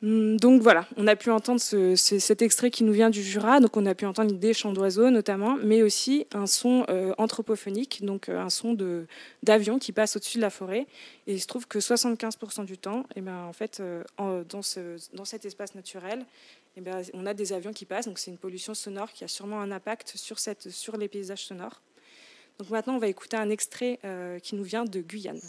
Donc voilà, on a pu entendre cet extrait qui nous vient du Jura, donc on a pu entendre des chants d'oiseaux notamment, mais aussi un son anthropophonique, donc un son d'avion qui passe au-dessus de la forêt. Et il se trouve que 75% du temps, et ben, en fait, dans cet espace naturel, et ben, on a des avions qui passent, donc c'est une pollution sonore qui a sûrement un impact sur les paysages sonores. Donc maintenant, on va écouter un extrait qui nous vient de Guyane.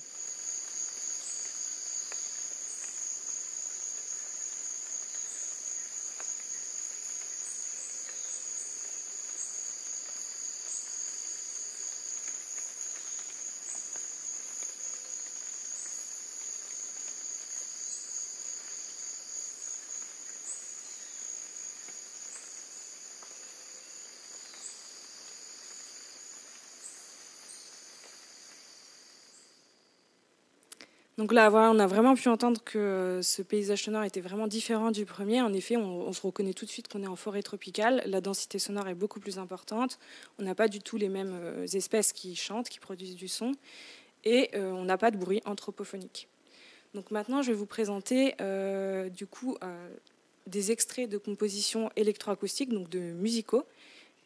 Donc là, voilà, on a vraiment pu entendre que ce paysage sonore était vraiment différent du premier. En effet, on se reconnaît tout de suite qu'on est en forêt tropicale. La densité sonore est beaucoup plus importante. On n'a pas du tout les mêmes espèces qui chantent, qui produisent du son. Et on n'a pas de bruit anthropophonique. Donc maintenant, je vais vous présenter des extraits de compositions électroacoustiques, donc de musicaux.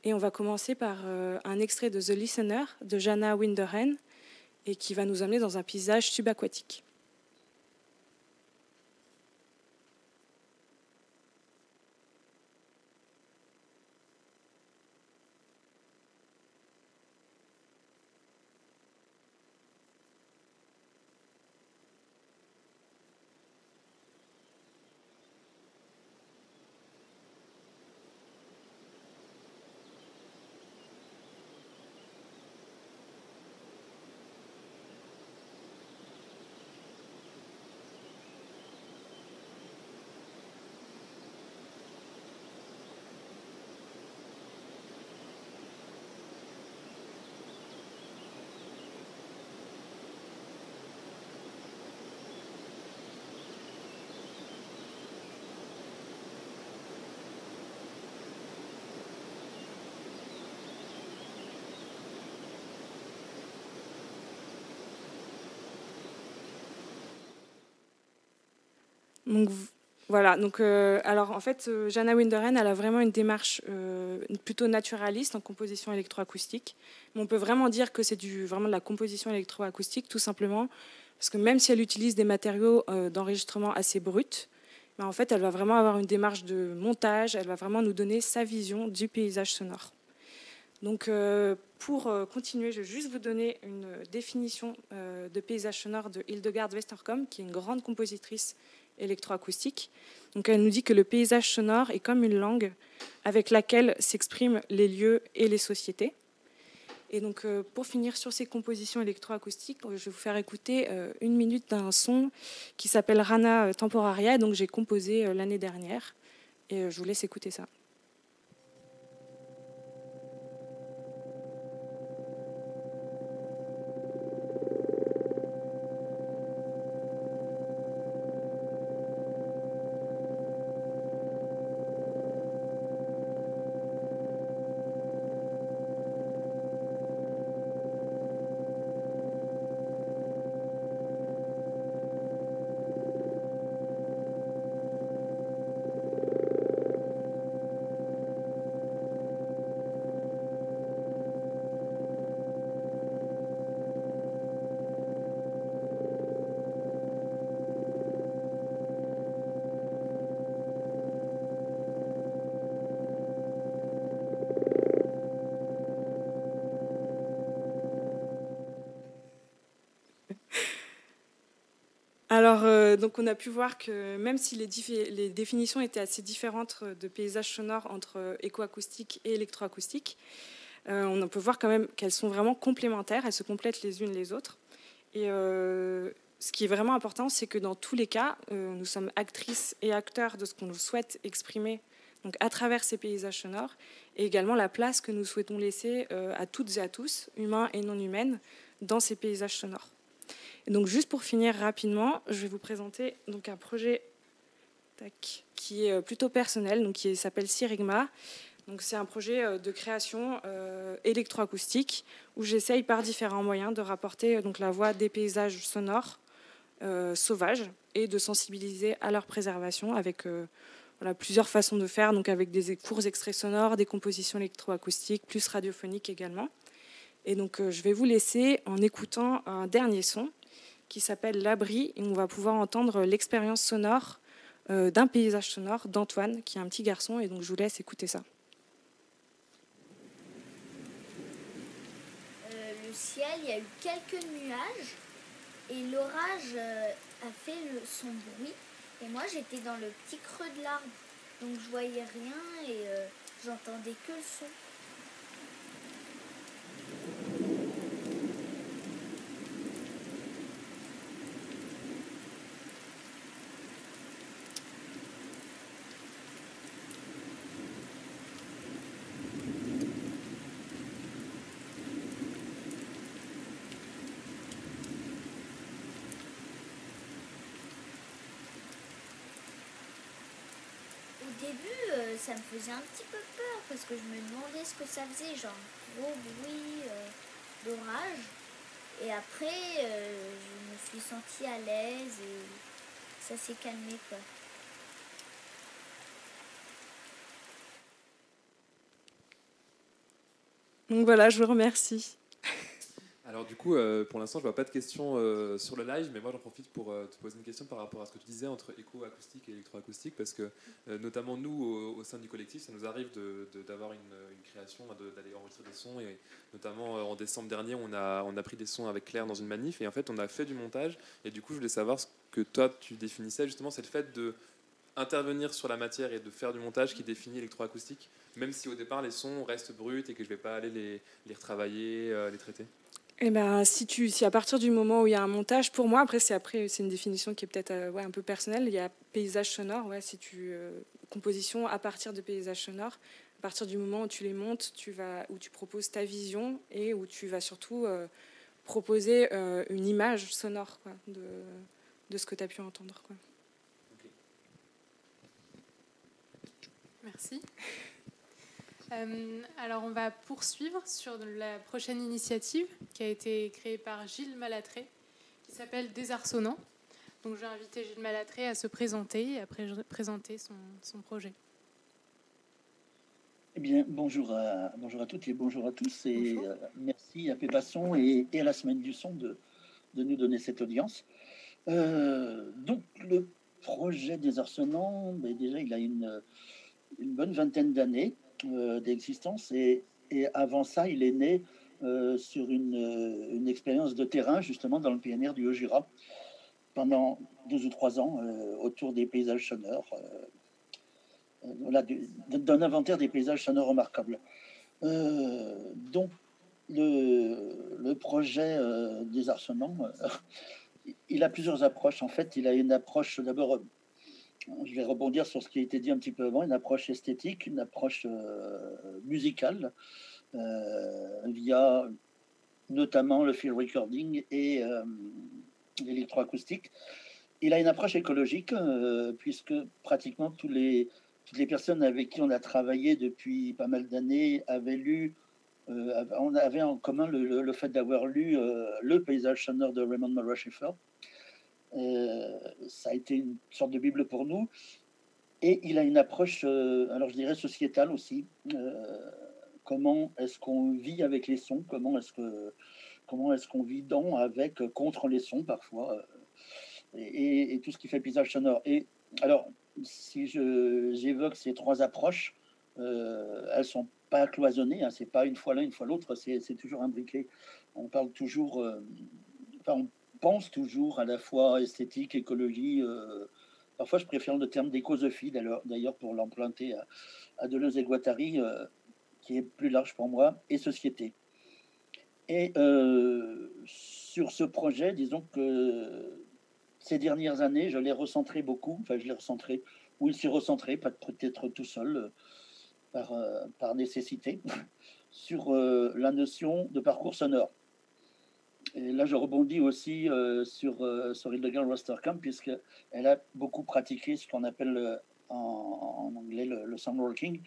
Et on va commencer par un extrait de The Listener de Jana Winderhen, et qui va nous amener dans un paysage subaquatique. Donc voilà. Donc alors en fait, Jana Winderhen, elle a vraiment une démarche plutôt naturaliste en composition électroacoustique. Mais on peut vraiment dire que c'est vraiment de la composition électroacoustique, tout simplement, parce que même si elle utilise des matériaux d'enregistrement assez bruts, ben, en fait, elle va vraiment avoir une démarche de montage. Elle va vraiment nous donner sa vision du paysage sonore. Donc, pour continuer, je vais juste vous donner une définition de paysage sonore de Hildegard Westerkom, qui est une grande compositrice électroacoustique. Donc, elle nous dit que le paysage sonore est comme une langue avec laquelle s'expriment les lieux et les sociétés. Et donc, pour finir sur ces compositions électroacoustiques, je vais vous faire écouter 1 minute d'un son qui s'appelle Rana Temporaria, donc j'ai composé l'année dernière. Et je vous laisse écouter ça. Alors, donc on a pu voir que même si les définitions étaient assez différentes de paysage sonore entre écoacoustique et électroacoustique, on peut voir quand même qu'elles sont vraiment complémentaires, elles se complètent les unes les autres. Et ce qui est vraiment important, c'est que dans tous les cas, nous sommes actrices et acteurs de ce qu'on souhaite exprimer donc à travers ces paysages sonores, et également la place que nous souhaitons laisser à toutes et à tous, humains et non humaines, dans ces paysages sonores. Et donc juste pour finir rapidement, je vais vous présenter donc un projet qui est plutôt personnel, donc qui s'appelle Sirigma. Donc c'est un projet de création électroacoustique où j'essaye par différents moyens de rapporter donc la voix des paysages sonores sauvages et de sensibiliser à leur préservation avec voilà, plusieurs façons de faire, donc avec des courts extraits sonores, des compositions électroacoustiques, plus radiophoniques également. Et donc je vais vous laisser en écoutant un dernier son qui s'appelle L'Abri, et on va pouvoir entendre l'expérience sonore d'un paysage sonore d'Antoine, qui est un petit garçon, et donc je vous laisse écouter ça. Le ciel, il y a eu quelques nuages, et l'orage a fait son bruit. Et moi, j'étais dans le petit creux de l'arbre, donc je voyais rien et j'entendais que le son. Au début, ça me faisait un petit peu peur parce que je me demandais ce que ça faisait, genre gros bruit d'orage. Et après, je me suis sentie à l'aise et ça s'est calmé, quoi. Donc voilà, je vous remercie. Alors du coup, pour l'instant, je vois pas de questions sur le live, mais moi j'en profite pour te poser une question par rapport à ce que tu disais entre éco-acoustique et électroacoustique, parce que notamment nous, au sein du collectif, ça nous arrive d'avoir une création, d'aller enregistrer des sons, et notamment en décembre dernier, on a pris des sons avec Claire dans une manif, et en fait on a fait du montage, et du coup je voulais savoir ce que toi tu définissais justement, c'est le fait de intervenir sur la matière et de faire du montage qui définit l'électroacoustique, même si au départ les sons restent bruts et que je vais pas aller les retravailler, les traiter. Eh ben, si à partir du moment où il y a un montage, pour moi, après c'est une définition qui est peut-être un peu personnelle. Il y a paysage sonore, composition à partir de paysages sonores. À partir du moment où tu les montes, où tu proposes ta vision et où tu vas surtout proposer une image sonore, quoi, de ce que tu as pu entendre, quoi. Okay. Merci. Alors on va poursuivre sur la prochaine initiative qui a été créée par Gilles Malatré, qui s'appelle Désarçonnant. Donc j'ai invité Gilles Malatré à se présenter et à présenter son projet. Eh bien, bonjour à toutes et bonjour à tous. Et merci à Pépasson et à la Semaine du Son de nous donner cette audience. Donc le projet Désarçonnant, déjà il a une bonne vingtaine d'années d'existence et avant ça il est né sur une expérience de terrain justement dans le PNR du Haut-Jura pendant 2 ou 3 ans autour des paysages sonores, d'un inventaire des paysages sonores remarquables. Donc le projet Désarçonnant, il a plusieurs approches. En fait, il a une approche d'abord, je vais rebondir sur ce qui a été dit un petit peu avant, une approche esthétique, une approche musicale, via notamment le field recording et l'électroacoustique. Il a une approche écologique, puisque pratiquement toutes les personnes avec qui on a travaillé depuis pas mal d'années on avait en commun le fait d'avoir lu le paysage sonore de Raymond Murray Schafer. Ça a été une sorte de bible pour nous. Et il a une approche, alors je dirais sociétale aussi. Comment est-ce qu'on vit avec les sons? Comment est-ce qu'on vit contre les sons parfois, et tout ce qui fait paysage sonore. Et alors, si j'évoque ces 3 approches, elles sont pas cloisonnées, hein, c'est pas une fois l'un, une fois l'autre, c'est toujours imbriqué. On parle toujours, pense toujours à la fois esthétique, écologie. Parfois, je préfère le terme d'écosophie, d'ailleurs, pour l'emprunter à Deleuze et Guattari, qui est plus large pour moi, et société. Et sur ce projet, disons que ces dernières années, je l'ai recentré beaucoup, enfin, je l'ai recentré, ou il s'est recentré, peut-être tout seul, par nécessité, sur la notion de parcours sonore. Et là, je rebondis aussi sur Hildegard Rosterkamp, puisqu'elle a beaucoup pratiqué ce qu'on appelle en anglais le soundwalking,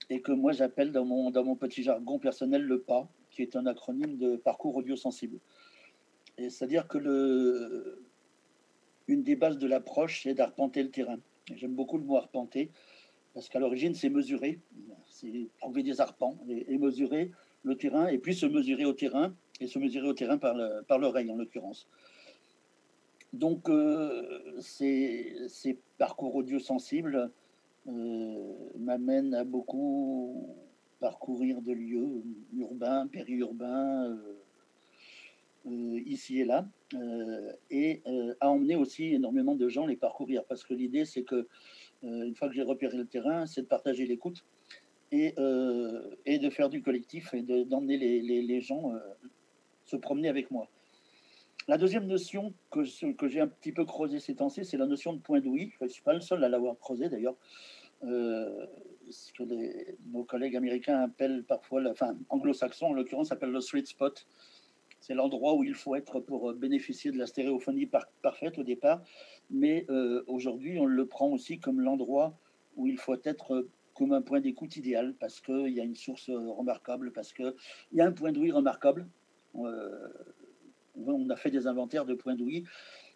et que moi j'appelle dans mon petit jargon personnel le PA, qui est un acronyme de parcours audio-sensible. Et c'est-à-dire que une des bases de l'approche, c'est d'arpenter le terrain. J'aime beaucoup le mot arpenter, parce qu'à l'origine, c'est mesurer, c'est trouver des arpents et mesurer le terrain, et puis se mesurer au terrain, et se mesurer au terrain par l'oreille, en l'occurrence. Donc, ces parcours audio-sensibles m'amènent à beaucoup parcourir de lieux urbains, périurbains, ici et là, et à emmener aussi énormément de gens les parcourir, parce que l'idée, c'est que une fois que j'ai repéré le terrain, c'est de partager l'écoute et de faire du collectif et d'emmener les gens se promener avec moi. La deuxième notion que j'ai un petit peu creusée ces temps-ci, c'est la notion de point d'ouïe. Je ne suis pas le seul à l'avoir creusée d'ailleurs. Ce que nos collègues américains appellent parfois, anglo-saxons en l'occurrence, appellent le sweet spot. C'est l'endroit où il faut être pour bénéficier de la stéréophonie parfaite au départ. Mais aujourd'hui, on le prend aussi comme l'endroit où il faut être comme un point d'écoute idéal, parce qu'il y a une source remarquable, parce qu'il y a un point d'ouïe remarquable. On a fait des inventaires de points d'ouïe,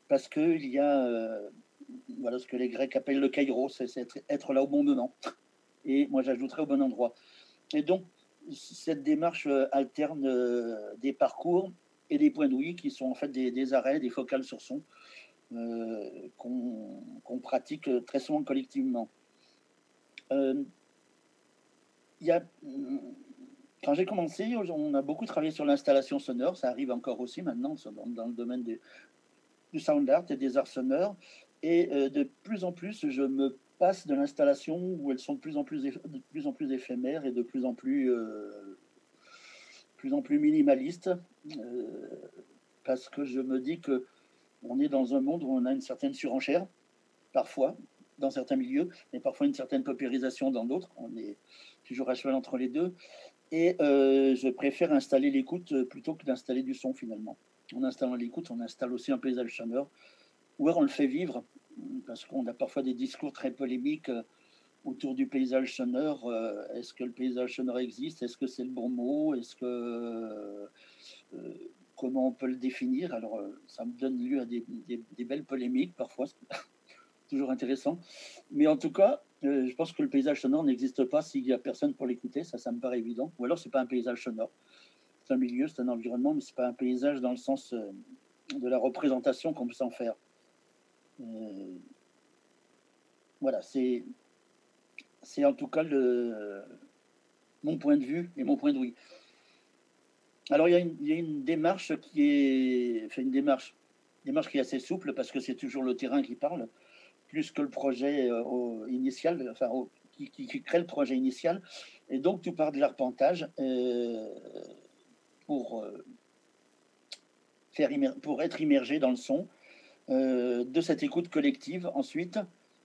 parce qu'il y a voilà ce que les Grecs appellent le kairos, c'est être là au bon moment. Et moi, j'ajouterais au bon endroit. Et donc, cette démarche alterne des parcours et des points d'ouïe qui sont en fait des arrêts, des focales sur son qu'on pratique très souvent collectivement. Quand j'ai commencé, on a beaucoup travaillé sur l'installation sonore, ça arrive encore aussi maintenant dans le domaine du sound art et des arts sonores, et de plus en plus, je me passe de l'installation où elles sont de plus en plus éphémères et de plus en plus minimalistes, parce que je me dis que on est dans un monde où on a une certaine surenchère, parfois, dans certains milieux, mais parfois une certaine paupérisation dans d'autres. On est toujours à cheval entre les deux. Et je préfère installer l'écoute plutôt que d'installer du son, finalement. En installant l'écoute, on installe aussi un paysage sonore, ou alors on le fait vivre, parce qu'on a parfois des discours très polémiques autour du paysage sonore. Est-ce que le paysage sonore existe? Est-ce que c'est le bon mot? Est-ce que comment on peut le définir? Alors, ça me donne lieu à des belles polémiques, parfois, toujours intéressant. Mais en tout cas, je pense que le paysage sonore n'existe pas s'il n'y a personne pour l'écouter, ça me paraît évident. Ou alors, c'est pas un paysage sonore. C'est un milieu, c'est un environnement, mais c'est pas un paysage dans le sens de la représentation qu'on peut s'en faire. Voilà, c'est en tout cas mon point de vue et mon point de vue. Alors, il y a une démarche qui est... Enfin, une démarche qui est assez souple, parce que c'est toujours le terrain qui parle, plus que le projet initial, enfin, qui crée le projet initial. Et donc, tu pars de l'arpentage pour être immergé dans le son, de cette écoute collective ensuite,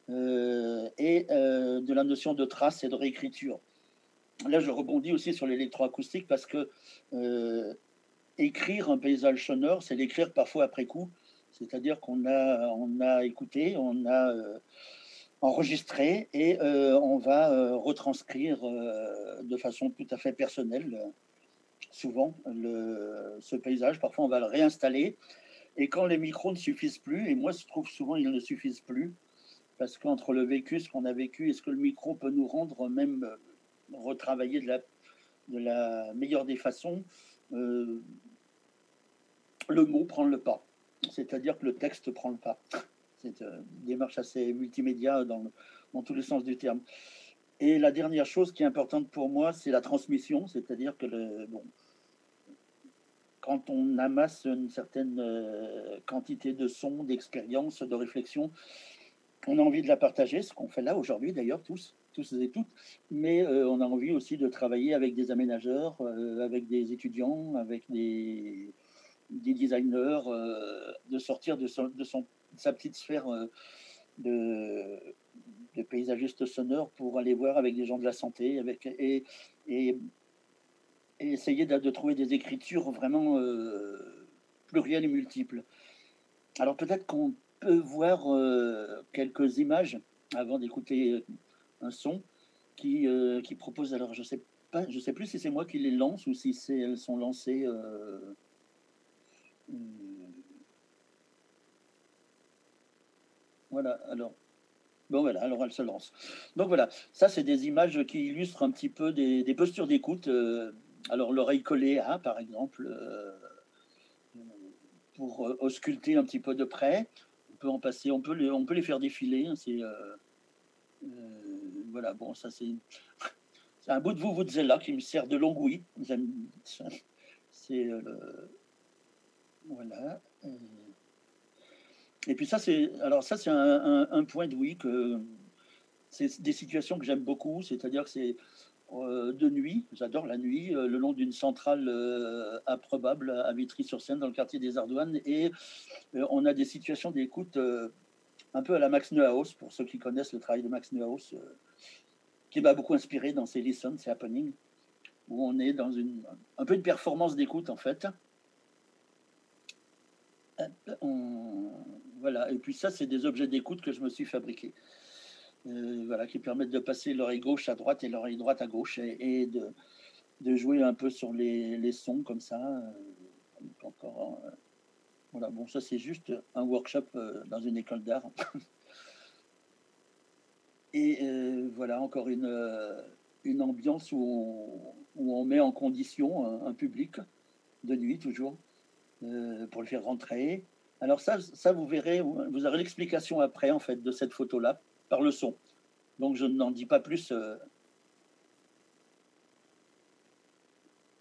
et de la notion de trace et de réécriture. Là, je rebondis aussi sur l'électroacoustique, parce que écrire un paysage sonore, c'est l'écrire parfois après coup. C'est-à-dire qu'on a écouté, on a enregistré, et on va retranscrire de façon tout à fait personnelle, souvent, ce paysage. Parfois, on va le réinstaller. Et quand les micros ne suffisent plus, et moi, je trouve souvent ils ne suffisent plus, parce qu'entre le vécu, ce qu'on a vécu, et ce que le micro peut nous rendre, même retravailler de la meilleure des façons, le mot prend le pas. C'est-à-dire que le texte prend le pas. C'est une démarche assez multimédia dans tous les sens du terme. Et la dernière chose qui est importante pour moi, c'est la transmission. C'est-à-dire que quand on amasse une certaine quantité de sons, d'expériences, de réflexion, on a envie de la partager, ce qu'on fait là aujourd'hui d'ailleurs, tous et toutes, mais on a envie aussi de travailler avec des aménageurs, avec des étudiants, avec des designers, de sortir de sa petite sphère de paysagiste sonore pour aller voir avec des gens de la santé, et essayer de trouver des écritures vraiment plurielles et multiples. Alors peut-être qu'on peut voir quelques images avant d'écouter un son qui propose. Alors je sais plus si c'est moi qui les lance ou si elles sont lancées. Voilà. Alors elle se lance. Donc voilà, ça c'est des images qui illustrent un petit peu des postures d'écoute. Alors l'oreille collée à, par exemple, pour ausculter un petit peu de près. On peut en passer, on peut les faire défiler. Hein, voilà, bon, ça c'est un bout de Vuvuzela qui me sert de longue-ouïe. C'est voilà. Et puis ça c'est un point d'ouïe que c'est des situations que j'aime beaucoup, c'est-à-dire que c'est de nuit, j'adore la nuit, le long d'une centrale improbable à Vitry-sur-Seine, dans le quartier des Ardoines, et on a des situations d'écoute un peu à la Max Neuhaus, pour ceux qui connaissent le travail de Max Neuhaus, qui m'a beaucoup inspiré dans ses Listen, ses Happening, où on est dans un peu une performance d'écoute en fait. Voilà, et puis ça, c'est des objets d'écoute que je me suis fabriqué. Voilà, qui permettent de passer l'oreille gauche à droite et l'oreille droite à gauche et de jouer un peu sur les sons comme ça. Encore, voilà, bon, ça c'est juste un workshop dans une école d'art. Et voilà, encore une ambiance où on met en condition un public de nuit toujours pour le faire rentrer. Alors ça vous verrez, vous aurez l'explication après en fait de cette photo-là par le son. Donc je n'en dis pas plus.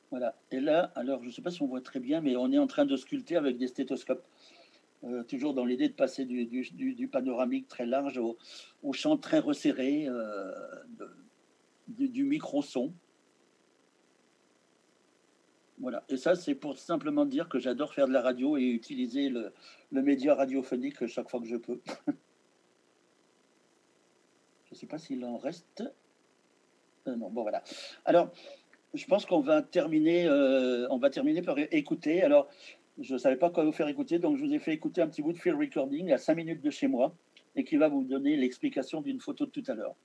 Voilà. Et là, alors je ne sais pas si on voit très bien, mais on est en train de sculpter avec des stéthoscopes. Toujours dans l'idée de passer du panoramique très large au champ très resserré du micro-son. Voilà. Et ça, c'est pour simplement dire que j'adore faire de la radio et utiliser le média radiophonique chaque fois que je peux. Je ne sais pas s'il en reste. Non, bon voilà. Alors, je pense qu'on va terminer, par écouter. Alors, je ne savais pas quoi vous faire écouter, donc je vous ai fait écouter un petit bout de field recording à 5 minutes de chez moi et qui va vous donner l'explication d'une photo de tout à l'heure.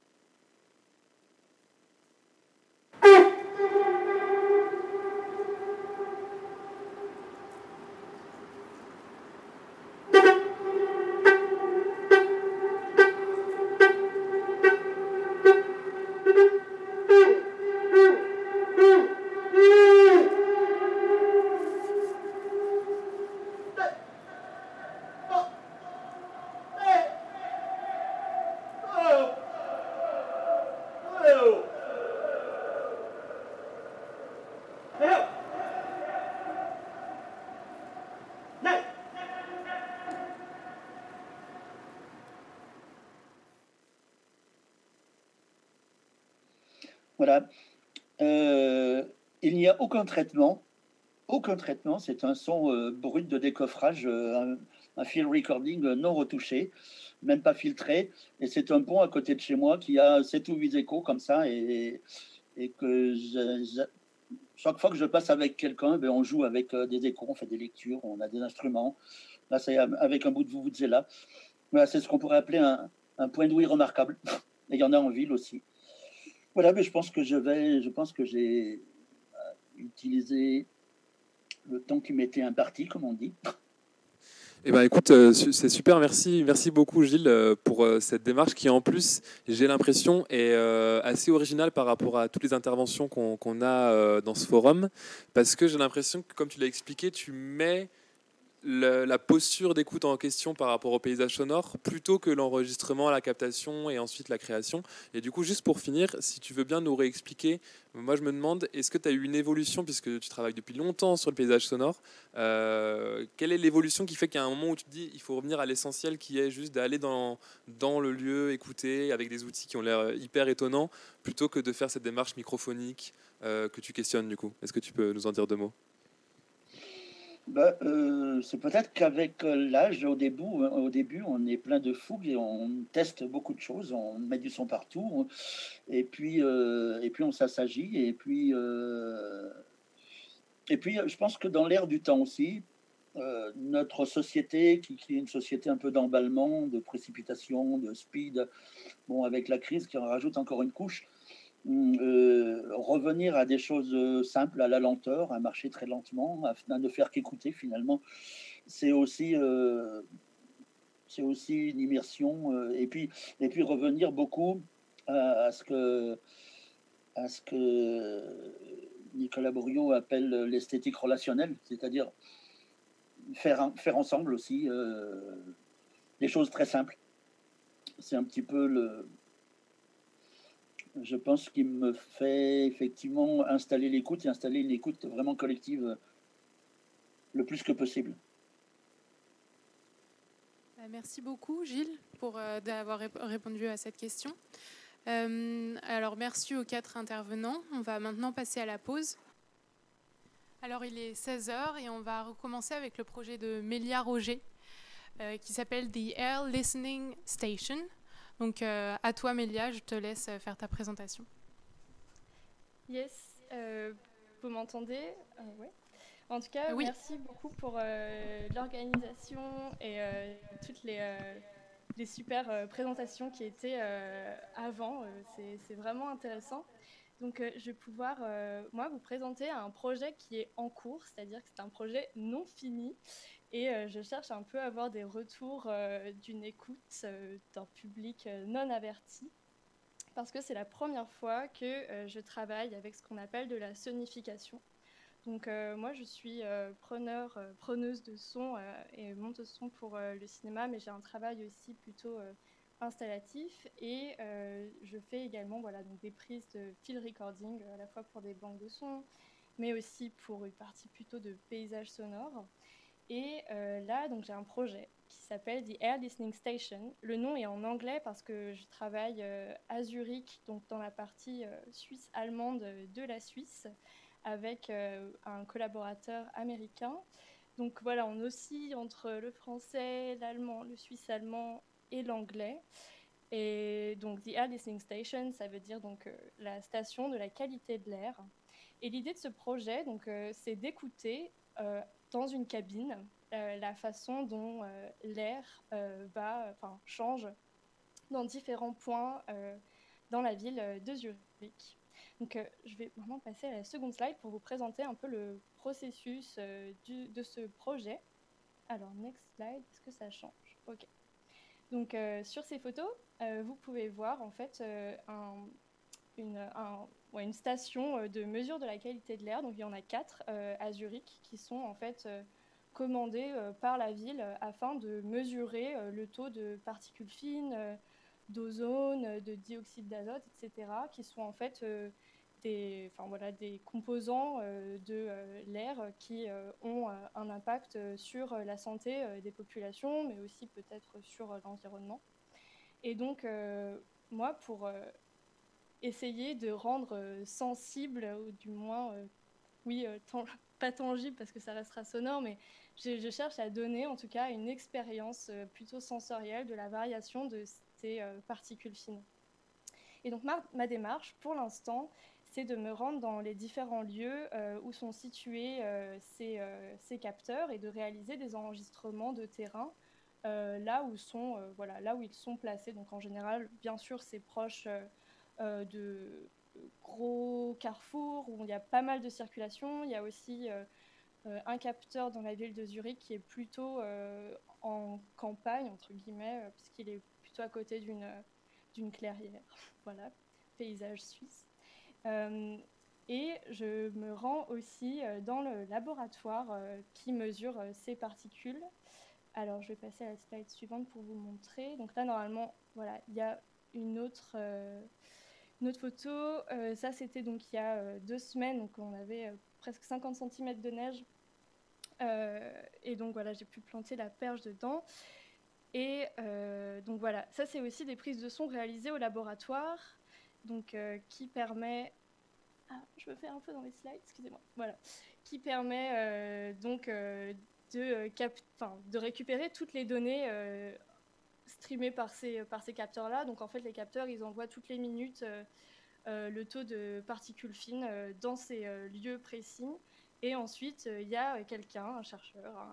Voilà. Il n'y a aucun traitement. C'est un son brut de décoffrage, un field recording non retouché, même pas filtré. Et c'est un pont à côté de chez moi qui a 7 ou 8 échos comme ça. Et que chaque fois que je passe avec quelqu'un, on joue avec des échos, on fait des lectures, on a des instruments. Là, c'est avec un bout de Vuvuzela. Voilà, c'est ce qu'on pourrait appeler un point d'ouïe remarquable. Et il y en a en ville aussi. Voilà, mais je pense que j'ai utilisé le temps qui m'était imparti, comme on dit. Eh ben, écoute, c'est super, merci beaucoup Gilles pour cette démarche qui en plus, j'ai l'impression, est assez originale par rapport à toutes les interventions qu'on a dans ce forum, parce que j'ai l'impression que, comme tu l'as expliqué, tu mets la posture d'écoute en question par rapport au paysage sonore plutôt que l'enregistrement, la captation et ensuite la création. Et du coup, juste pour finir, si tu veux bien nous réexpliquer, moi je me demande, est-ce que tu as eu une évolution, puisque tu travailles depuis longtemps sur le paysage sonore, quelle est l'évolution qui fait qu'à un moment où tu te dis il faut revenir à l'essentiel qui est juste d'aller dans le lieu, écouter avec des outils qui ont l'air hyper étonnants, plutôt que de faire cette démarche microphonique que tu questionnes du coup. Est-ce que tu peux nous en dire deux mots? C'est peut-être qu'avec l'âge, au début, on est plein de fougue et on teste beaucoup de choses, on met du son partout, et puis on s'assagit, et puis je pense que dans l'air du temps aussi, notre société, qui est une société un peu d'emballement, de précipitation, de speed, bon, avec la crise qui en rajoute encore une couche, revenir à des choses simples, à la lenteur, à marcher très lentement, à ne faire qu'écouter finalement, c'est aussi, c'est aussi une immersion. Et puis revenir beaucoup à ce que Nicolas Bourriaud appelle l'esthétique relationnelle, c'est-à-dire faire ensemble aussi des choses très simples. C'est un petit peu je pense qu'il me fait effectivement installer l'écoute et installer une écoute vraiment collective le plus que possible. Merci beaucoup, Gilles, d'avoir répondu à cette question. Alors, merci aux 4 intervenants. On va maintenant passer à la pause. Alors, il est 16h et on va recommencer avec le projet de Mélia Roger qui s'appelle The Air Listening Station. Donc, à toi, Mélia, je te laisse faire ta présentation. Yes, vous m'entendez? Ouais. En tout cas, oui. Merci beaucoup pour l'organisation et toutes les super présentations qui étaient avant. C'est vraiment intéressant. Donc, je vais pouvoir, moi, vous présenter un projet qui est en cours, c'est-à-dire que c'est un projet non fini. Et je cherche un peu à avoir des retours d'une écoute d'un public non averti. Parce que c'est la première fois que je travaille avec ce qu'on appelle de la sonification. Donc moi, je suis preneuse de son et monteuse son pour le cinéma, mais j'ai un travail aussi plutôt installatif. Et je fais également donc des prises de field recording, à la fois pour des banques de son, mais aussi pour une partie plutôt de paysage sonore. Et là, donc, j'ai un projet qui s'appelle The Air Listening Station. Le nom est en anglais parce que je travaille à Zurich, donc dans la partie suisse-allemande de la Suisse, avec un collaborateur américain. Donc voilà, on oscille entre le français, l'allemand, le suisse-allemand et l'anglais. Et donc, The Air Listening Station, ça veut dire donc la station de la qualité de l'air. Et l'idée de ce projet, donc, c'est d'écouter dans une cabine la façon dont l'air change dans différents points dans la ville de Zurich. Donc, je vais maintenant passer à la seconde slide pour vous présenter un peu le processus de ce projet. Alors, next slide, est-ce que ça change? Ok. Donc, sur ces photos, vous pouvez voir en fait une station de mesure de la qualité de l'air. Donc, il y en a 4 à Zurich qui sont en fait commandées par la ville afin de mesurer le taux de particules fines, d'ozone, de dioxyde d'azote, etc., qui sont en fait des composants de l'air qui ont un impact sur la santé des populations, mais aussi peut-être sur l'environnement. Et donc, moi, pour essayer de rendre sensible, ou du moins, pas tangible parce que ça restera sonore, mais je cherche à donner en tout cas une expérience plutôt sensorielle de la variation de ces particules fines. Et donc ma démarche pour l'instant, c'est de me rendre dans les différents lieux où sont situés ces capteurs et de réaliser des enregistrements de terrain là où ils sont placés. Donc en général, bien sûr, c'est proche de gros carrefours où il y a pas mal de circulation. Il y a aussi un capteur dans la ville de Zurich qui est plutôt en campagne, entre guillemets, puisqu'il est plutôt à côté d'une clairière. Voilà, paysage suisse. Et je me rends aussi dans le laboratoire qui mesure ces particules. Alors, je vais passer à la slide suivante pour vous montrer. Donc là, normalement, voilà, il y a une autre photo. Ça, c'était donc il y a 2 semaines. Donc, on avait presque 50 cm de neige. Et donc, voilà, j'ai pu planter la perche dedans. Et donc, voilà, ça, c'est aussi des prises de son réalisées au laboratoire. Donc, qui permet... Ah, je me fais un peu dans les slides, excusez-moi. Voilà. Qui permet de récupérer toutes les données streamées par ces capteurs-là. Donc en fait, les capteurs, ils envoient toutes les minutes le taux de particules fines dans ces lieux précis. Et ensuite, il y a quelqu'un, un chercheur,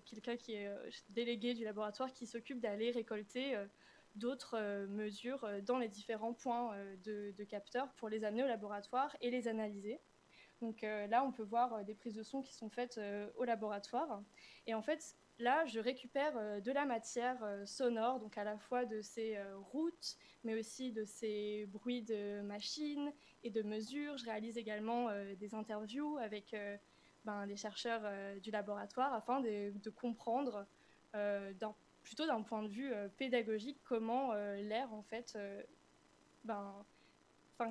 quelqu'un qui est délégué du laboratoire qui s'occupe d'aller récolter d'autres mesures dans les différents points de capteurs pour les amener au laboratoire et les analyser. Donc là, on peut voir des prises de son qui sont faites au laboratoire. Et en fait, là, je récupère de la matière sonore, donc à la fois de ces routes, mais aussi de ces bruits de machines et de mesures. Je réalise également des interviews avec les chercheurs du laboratoire afin de comprendre plutôt d'un point de vue pédagogique comment l'air, en fait,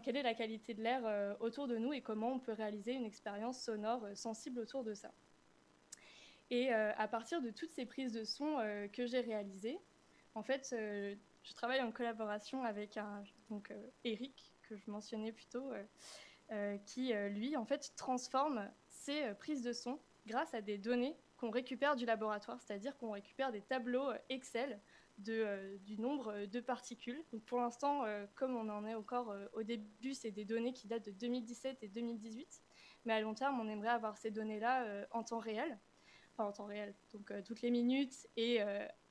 quelle est la qualité de l'air autour de nous et comment on peut réaliser une expérience sonore sensible autour de ça. Et à partir de toutes ces prises de son que j'ai réalisées, en fait, je travaille en collaboration avec Eric, que je mentionnais plus tôt, qui, lui, en fait, transforme ces prises de son grâce à des données qu'on récupère du laboratoire, c'est-à-dire qu'on récupère des tableaux Excel du nombre de particules. Donc pour l'instant, comme on en est encore au début, c'est des données qui datent de 2017 et 2018. Mais à long terme, on aimerait avoir ces données-là en temps réel. Enfin, en temps réel, donc toutes les minutes et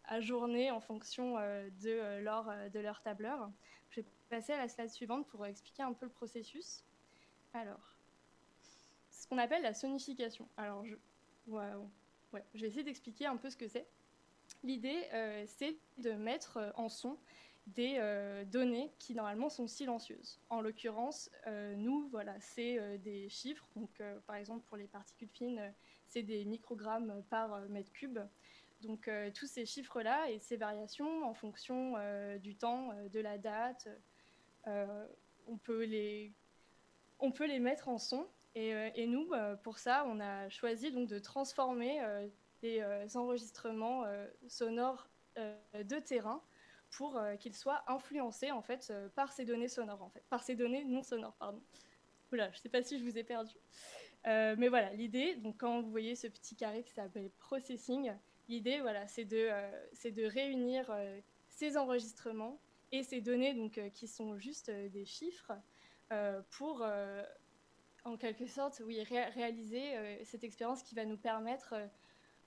ajournées en fonction de leur tableur. Je vais passer à la slide suivante pour expliquer un peu le processus. Alors, c'est ce qu'on appelle la sonification. Alors, je vais essayer d'expliquer un peu ce que c'est. L'idée, c'est de mettre en son des données qui, normalement, sont silencieuses. En l'occurrence, nous, voilà, c'est des chiffres. Donc, par exemple, pour les particules fines, c'est des microgrammes par mètre cube. Donc, tous ces chiffres-là et ces variations en fonction du temps, de la date, on peut les mettre en son. Et nous, pour ça, on a choisi donc, de transformer des enregistrements sonores de terrain pour qu'ils soient influencés en fait, par ces données sonores, en fait, par ces données non sonores. Pardon. Oula, je ne sais pas si je vous ai perdu. Mais voilà, l'idée, donc quand vous voyez ce petit carré qui s'appelle Processing, l'idée, voilà, c'est de réunir ces enregistrements et ces données donc, qui sont juste des chiffres pour, en quelque sorte, oui, réaliser cette expérience qui va nous permettre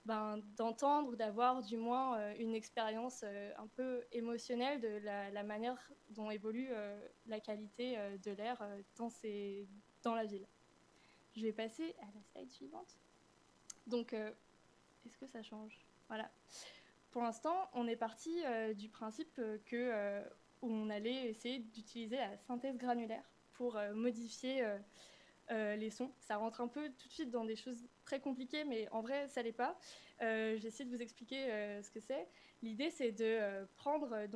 d'entendre, d'avoir du moins une expérience un peu émotionnelle de la manière dont évolue la qualité de l'air dans la ville. Je vais passer à la slide suivante. Donc, est-ce que ça change? Voilà. Pour l'instant, on est parti du principe qu'on allait essayer d'utiliser la synthèse granulaire pour modifier les sons. Ça rentre un peu tout de suite dans des choses très compliquées, mais en vrai, ça l'est pas. J'essaie de vous expliquer ce que c'est. L'idée, c'est de prendre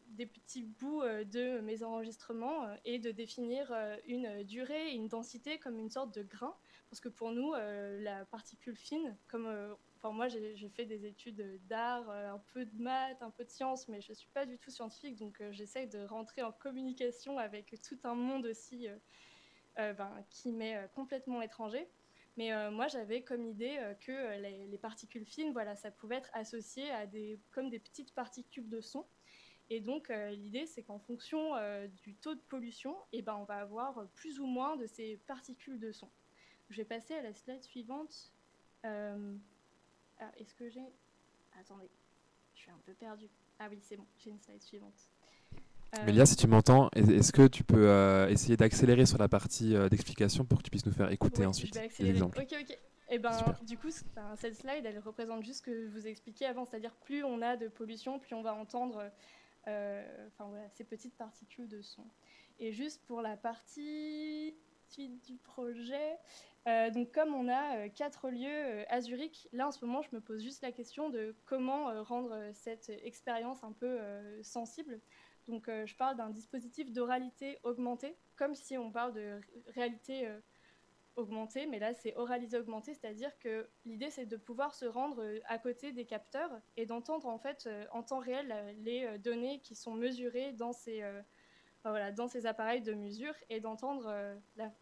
des petits bouts de mes enregistrements et de définir une durée et une densité comme une sorte de grain. Parce que pour nous, la particule fine, moi, j'ai fait des études d'art, un peu de maths, un peu de sciences, mais je ne suis pas du tout scientifique, donc j'essaie de rentrer en communication avec tout un monde aussi qui m'est complètement étranger. Mais moi, j'avais comme idée que les particules fines, voilà, ça pouvait être associé à comme des petites particules de son. Et donc, l'idée, c'est qu'en fonction du taux de pollution, on va avoir plus ou moins de ces particules de son. Je vais passer à la slide suivante. Est-ce que j'ai... Attendez, je suis un peu perdue. Ah oui, c'est bon, j'ai une slide suivante. Mélia, si tu m'entends, est-ce que tu peux essayer d'accélérer sur la partie d'explication pour que tu puisses nous faire écouter ensuite les exemples? Ok. Et du coup, cette slide, elle représente juste ce que je vous ai expliqué avant, c'est-à-dire plus on a de pollution, plus on va entendre ces petites particules de son. Et juste pour la partie suite du projet. Donc comme on a 4 lieux à Zurich, là en ce moment je me pose juste la question de comment rendre cette expérience un peu sensible. Donc je parle d'un dispositif d'oralité augmentée, comme si on parle de réalité augmentée, mais là c'est oralisé augmenté, c'est-à-dire que l'idée c'est de pouvoir se rendre à côté des capteurs et d'entendre en fait en temps réel les données qui sont mesurées dans dans ces appareils de mesure et d'entendre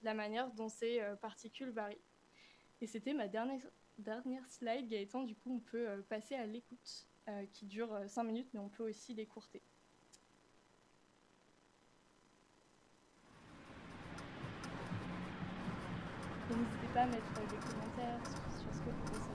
la manière dont ces particules varient. Et c'était ma dernière slide, Gaëtan. Du coup, on peut passer à l'écoute, qui dure 5 minutes, mais on peut aussi l'écourter. N'hésitez pas à mettre des commentaires sur ce que vous ressentez.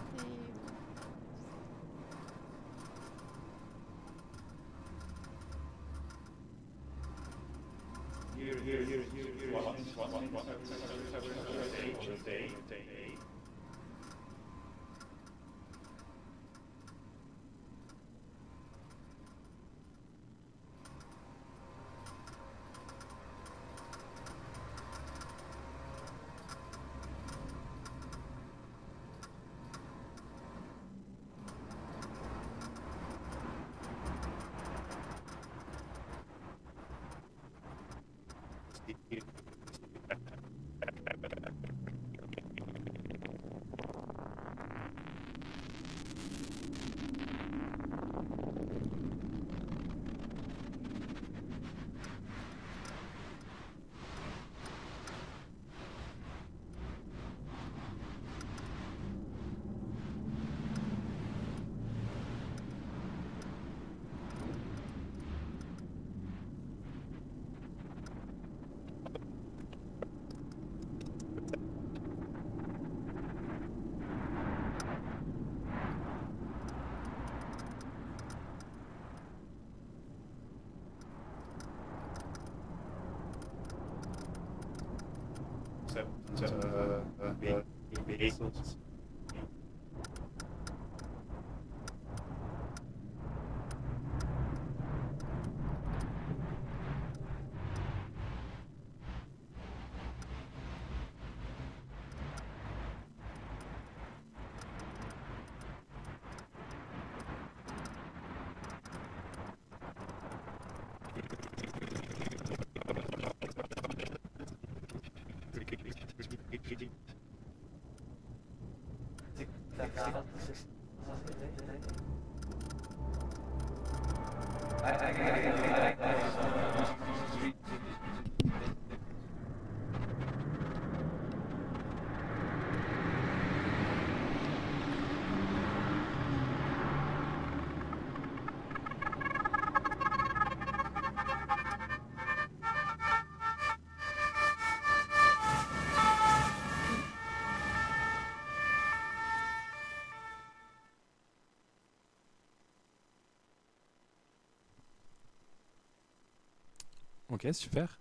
Ok, super.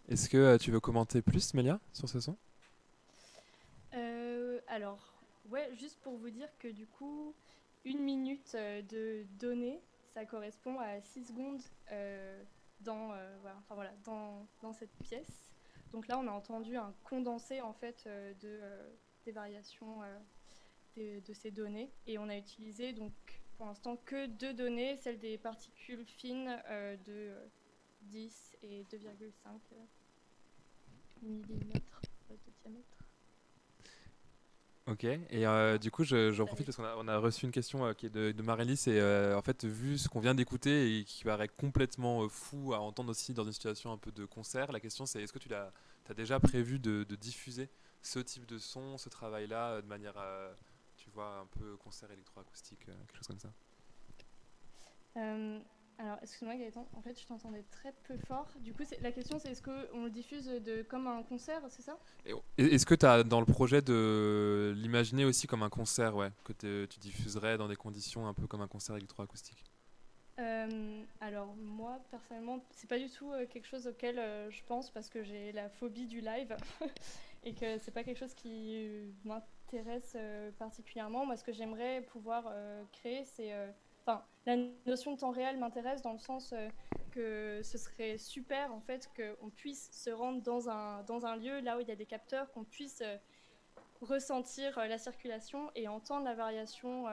Est-ce que tu veux commenter plus, Mélia, sur ce son? Alors, ouais, juste pour vous dire que du coup, 1 minute de données, ça correspond à 6 secondes dans cette pièce. Donc là, on a entendu un condensé en fait des variations de ces données, et on a utilisé donc pour l'instant que 2 données, celle des particules fines de 10 et 2,5 millimètres de diamètre. Ok, et du coup, j'en profite parce qu'on a reçu une question qui est de Marélis, et en fait, vu ce qu'on vient d'écouter et qui paraît complètement fou à entendre aussi dans une situation un peu de concert, la question c'est est-ce que tu as déjà prévu de diffuser ce type de son, ce travail-là, de manière, tu vois, un peu concert électroacoustique, quelque chose comme ça? Alors, excuse-moi Gaëtan, en fait je t'entendais très peu fort. Du coup, la question c'est est-ce qu'on le diffuse comme un concert, c'est ça? Est-ce que tu as dans le projet de l'imaginer aussi comme un concert, ouais, que tu diffuserais dans des conditions un peu comme un concert électroacoustique? Alors moi personnellement, c'est pas du tout quelque chose auquel je pense parce que j'ai la phobie du live et que c'est pas quelque chose qui m'intéresse particulièrement. Moi, ce que j'aimerais pouvoir créer, c'est la notion de temps réel m'intéresse dans le sens que ce serait super en fait qu'on puisse se rendre dans un lieu là où il y a des capteurs, qu'on puisse ressentir la circulation et entendre la variation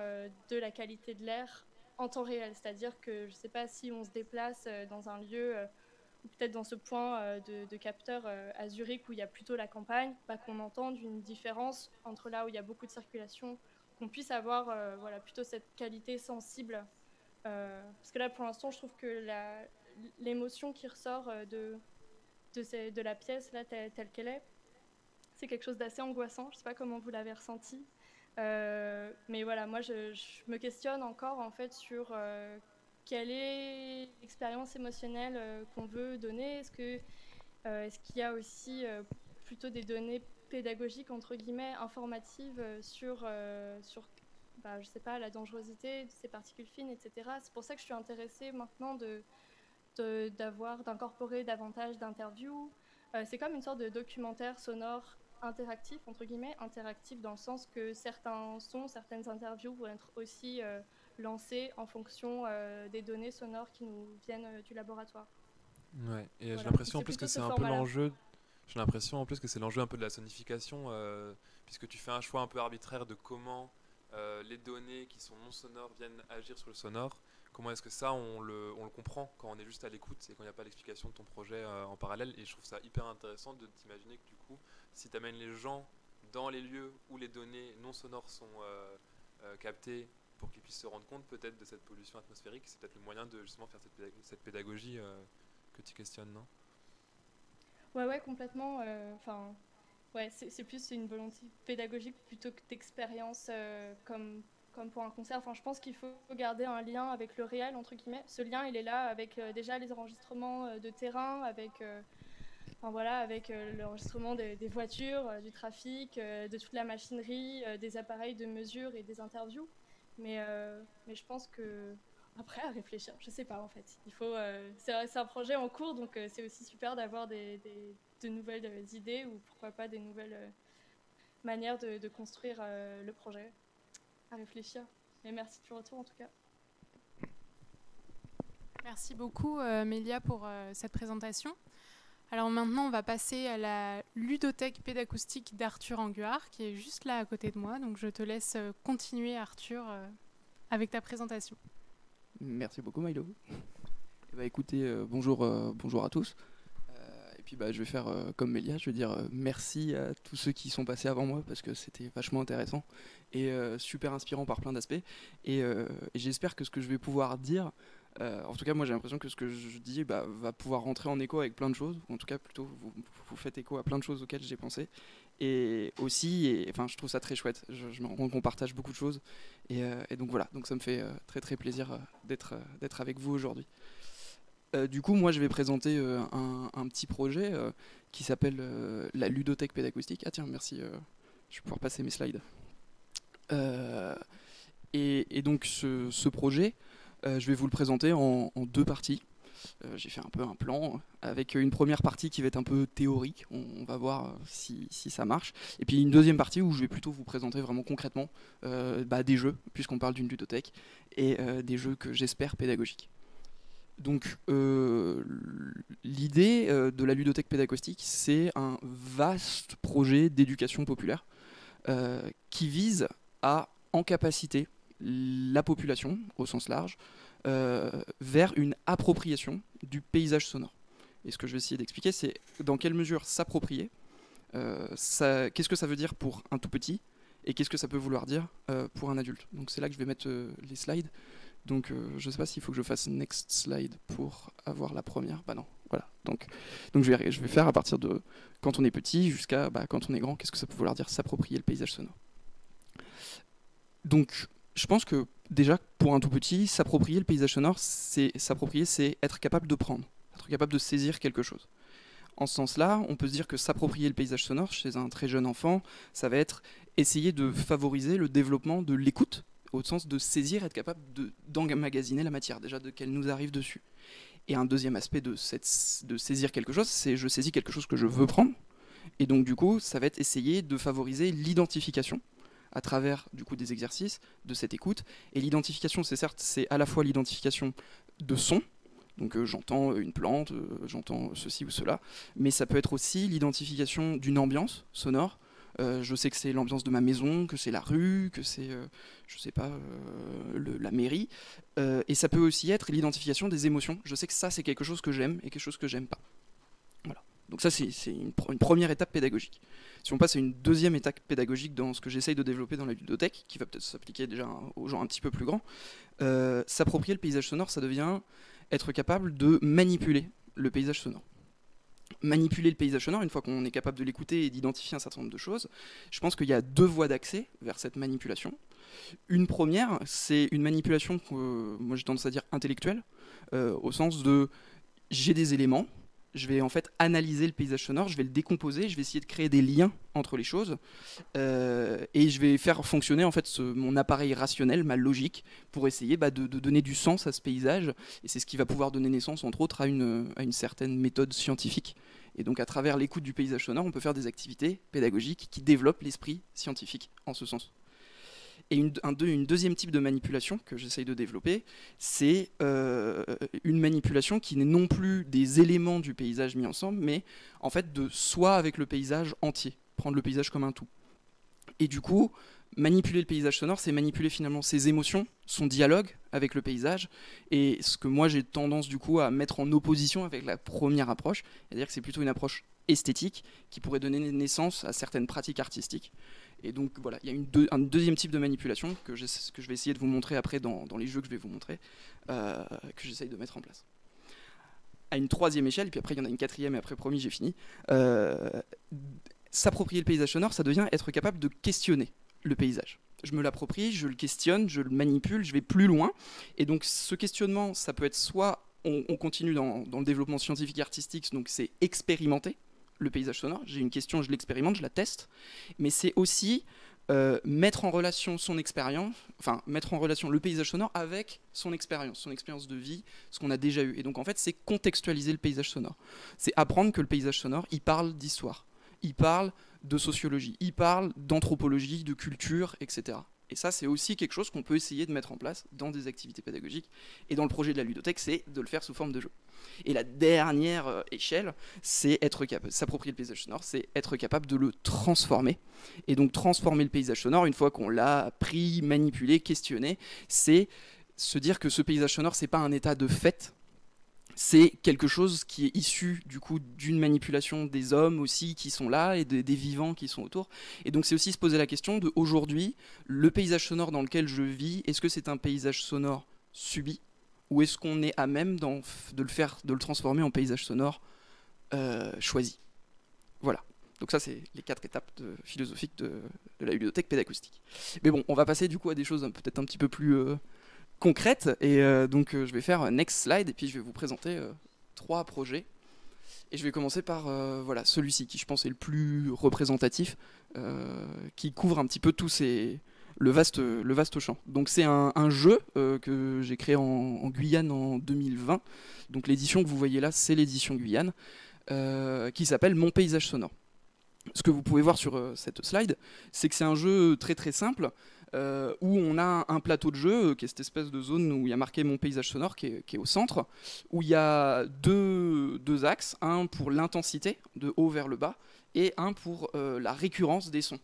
de la qualité de l'air en temps réel. C'est-à-dire que je ne sais pas si on se déplace dans un lieu ou peut-être dans ce point de capteurs à Zurich où il y a plutôt la campagne, qu'on entende une différence entre là où il y a beaucoup de circulation, qu'on puisse avoir voilà, plutôt cette qualité sensible. Parce que là, pour l'instant, je trouve que l'émotion qui ressort de la pièce là, telle qu'elle est, c'est quelque chose d'assez angoissant. Je ne sais pas comment vous l'avez ressenti. Mais voilà, moi, je me questionne encore en fait sur quelle est l'expérience émotionnelle qu'on veut donner. Est-ce qu'il y a aussi plutôt des données pédagogiques, entre guillemets, informatives sur je sais pas, la dangerosité de ces particules fines, etc. C'est pour ça que je suis intéressée maintenant d'incorporer davantage d'interviews. C'est comme une sorte de documentaire sonore interactif, entre guillemets, interactif dans le sens que certains sons, certaines interviews vont être aussi lancées en fonction des données sonores qui nous viennent du laboratoire. Ouais, et Voilà. j'ai l'impression en C'est plus que plutôt c'est ce un peu format-là. l'enjeu. J'ai l'impression en plus que c'est l'enjeu un peu de la sonification, puisque tu fais un choix un peu arbitraire de comment les données qui sont non sonores viennent agir sur le sonore. Comment est-ce que ça, on le comprend quand on est juste à l'écoute et quand il n'y a pas l'explication de ton projet en parallèle. Et je trouve ça hyper intéressant de t'imaginer que du coup, si tu amènes les gens dans les lieux où les données non sonores sont captées pour qu'ils puissent se rendre compte peut-être de cette pollution atmosphérique, c'est peut-être le moyen de justement faire cette pédagogie que tu questionnes, non ? Ouais, complètement. Ouais, c'est plus une volonté pédagogique plutôt que d'expérience comme pour un concert. Enfin, je pense qu'il faut garder un lien avec le réel, entre guillemets. Ce lien, il est là avec déjà les enregistrements de terrain, avec l'enregistrement des voitures, du trafic, de toute la machinerie, des appareils de mesure et des interviews. Mais je pense que après, à réfléchir, je sais pas en fait. Il faut, c'est un projet en cours, donc c'est aussi super d'avoir de nouvelles idées ou pourquoi pas des nouvelles manières de construire le projet. À réfléchir. Et merci du retour en tout cas. Merci beaucoup Mélia pour cette présentation. Alors maintenant, on va passer à la ludothèque pédacoustique d'Arthur Anguard, qui est juste là à côté de moi. Donc je te laisse continuer Arthur avec ta présentation. Merci beaucoup Milo. Écoutez, bonjour à tous. Et puis je vais faire comme Mélia, je vais dire merci à tous ceux qui sont passés avant moi parce que c'était vachement intéressant et super inspirant par plein d'aspects. Et j'espère que ce que je vais pouvoir dire, en tout cas moi j'ai l'impression que ce que je dis va pouvoir rentrer en écho avec plein de choses, ou en tout cas plutôt vous faites écho à plein de choses auxquelles j'ai pensé. Et aussi, je trouve ça très chouette, je me rends compte qu'on partage beaucoup de choses. Et donc voilà, donc ça me fait très très plaisir d'être avec vous aujourd'hui. Du coup, moi, je vais présenter un petit projet qui s'appelle la ludothèque pédagoustique. Ah tiens, merci, je vais pouvoir passer mes slides. Et donc, ce projet, je vais vous le présenter en deux parties. J'ai fait un peu un plan avec une première partie qui va être un peu théorique. On va voir si ça marche. Et puis une deuxième partie où je vais plutôt vous présenter vraiment concrètement des jeux, puisqu'on parle d'une ludothèque, et des jeux que j'espère pédagogiques. Donc l'idée de la ludothèque pédagogique, c'est un vaste projet d'éducation populaire qui vise à incapaciter la population, au sens large, vers une appropriation du paysage sonore. Et ce que je vais essayer d'expliquer, c'est dans quelle mesure s'approprier, qu'est-ce que ça veut dire pour un tout petit, et qu'est-ce que ça peut vouloir dire pour un adulte. Donc c'est là que je vais mettre les slides. Donc je ne sais pas s'il faut que je fasse next slide pour avoir la première. Bah non, voilà. Donc je vais faire à partir de quand on est petit jusqu'à quand on est grand, qu'est-ce que ça peut vouloir dire s'approprier le paysage sonore. Donc je pense que déjà pour un tout petit, s'approprier le paysage sonore, c'est être capable de prendre, être capable de saisir quelque chose. En ce sens-là, on peut se dire que s'approprier le paysage sonore chez un très jeune enfant, ça va être essayer de favoriser le développement de l'écoute, au sens de saisir, être capable d'emmagasiner la matière, déjà de qu'elle nous arrive dessus. Et un deuxième aspect de saisir quelque chose, c'est je saisis quelque chose que je veux prendre, et donc du coup, ça va être essayer de favoriser l'identification à travers du coup des exercices de cette écoute. Et l'identification, c'est à la fois l'identification de son, Donc j'entends une plante, j'entends ceci ou cela, mais ça peut être aussi l'identification d'une ambiance sonore. Je sais que c'est l'ambiance de ma maison, que c'est la rue, que c'est, je sais pas, la mairie. Et ça peut aussi être l'identification des émotions. Je sais que ça, c'est quelque chose que j'aime et quelque chose que j'aime pas. Voilà. Donc ça, c'est une première étape pédagogique. Si on passe à une deuxième étape pédagogique dans ce que j'essaye de développer dans la ludothèque, qui va peut-être s'appliquer déjà aux gens un petit peu plus grands, s'approprier le paysage sonore, ça devient être capable de manipuler le paysage sonore. Manipuler le paysage sonore, une fois qu'on est capable de l'écouter et d'identifier un certain nombre de choses, je pense qu'il y a deux voies d'accès vers cette manipulation. Une première, c'est une manipulation que moi j'ai tendance à dire intellectuelle, au sens de j'ai des éléments, je vais en fait analyser le paysage sonore, je vais le décomposer, je vais essayer de créer des liens entre les choses, et je vais faire fonctionner en fait mon appareil rationnel, ma logique, pour essayer de donner du sens à ce paysage, et c'est ce qui va pouvoir donner naissance entre autres à une certaine méthode scientifique. Et donc à travers l'écoute du paysage sonore, on peut faire des activités pédagogiques qui développent l'esprit scientifique en ce sens. Et une deuxième type de manipulation que j'essaye de développer, c'est une manipulation qui n'est non plus des éléments du paysage mis ensemble, mais en fait de soi avec le paysage entier, prendre le paysage comme un tout. Et du coup, manipuler le paysage sonore, c'est manipuler finalement ses émotions, son dialogue avec le paysage, et ce que moi j'ai tendance du coup à mettre en opposition avec la première approche, c'est-à-dire que c'est plutôt une approche esthétique qui pourrait donner naissance à certaines pratiques artistiques. Et donc voilà, il y a un deuxième type de manipulation que je vais essayer de vous montrer après dans les jeux que je vais vous montrer, que j'essaye de mettre en place. À une troisième échelle, et puis après il y en a une quatrième, et après promis j'ai fini, s'approprier le paysage sonore, ça devient être capable de questionner le paysage. Je me l'approprie, je le questionne, je le manipule, je vais plus loin, et donc ce questionnement, ça peut être soit on continue dans le développement scientifique et artistique, donc c'est expérimenter le paysage sonore, j'ai une question, je l'expérimente, je la teste, mais c'est aussi mettre en relation son expérience, enfin mettre en relation le paysage sonore avec son expérience de vie, ce qu'on a déjà eu. Et donc en fait c'est contextualiser le paysage sonore. C'est apprendre que le paysage sonore, il parle d'histoire, il parle de sociologie, il parle d'anthropologie, de culture, etc. Et ça, c'est aussi quelque chose qu'on peut essayer de mettre en place dans des activités pédagogiques. Et dans le projet de la ludothèque, c'est de le faire sous forme de jeu. Et la dernière échelle, c'est être capable, s'approprier le paysage sonore, c'est être capable de le transformer. Et donc transformer le paysage sonore, une fois qu'on l'a pris, manipulé, questionné, c'est se dire que ce paysage sonore, c'est pas un état de fait, c'est quelque chose qui est issu du coup d'une manipulation des hommes aussi qui sont là et des vivants qui sont autour. Et donc c'est aussi se poser la question de aujourd'hui, le paysage sonore dans lequel je vis, est-ce que c'est un paysage sonore subi ou est-ce qu'on est à même de le transformer en paysage sonore choisi. Voilà. Donc ça c'est les 4 étapes philosophiques de la ludothèque pédagogique. Mais bon, on va passer du coup à des choses peut-être un petit peu plus concrète, et donc je vais faire next slide et puis je vais vous présenter 3 projets, et je vais commencer par voilà, celui-ci qui je pense est le plus représentatif, qui couvre un petit peu le vaste champ. Donc c'est un jeu que j'ai créé en Guyane en 2020, donc l'édition que vous voyez là c'est l'édition Guyane, qui s'appelle Mon paysage sonore. Ce que vous pouvez voir sur cette slide, c'est que c'est un jeu très très simple, où on a un plateau de jeu, qui est cette espèce de zone où il y a marqué Mon paysage sonore, qui est au centre, où il y a deux axes, un pour l'intensité, de haut vers le bas, et un pour la récurrence des sons.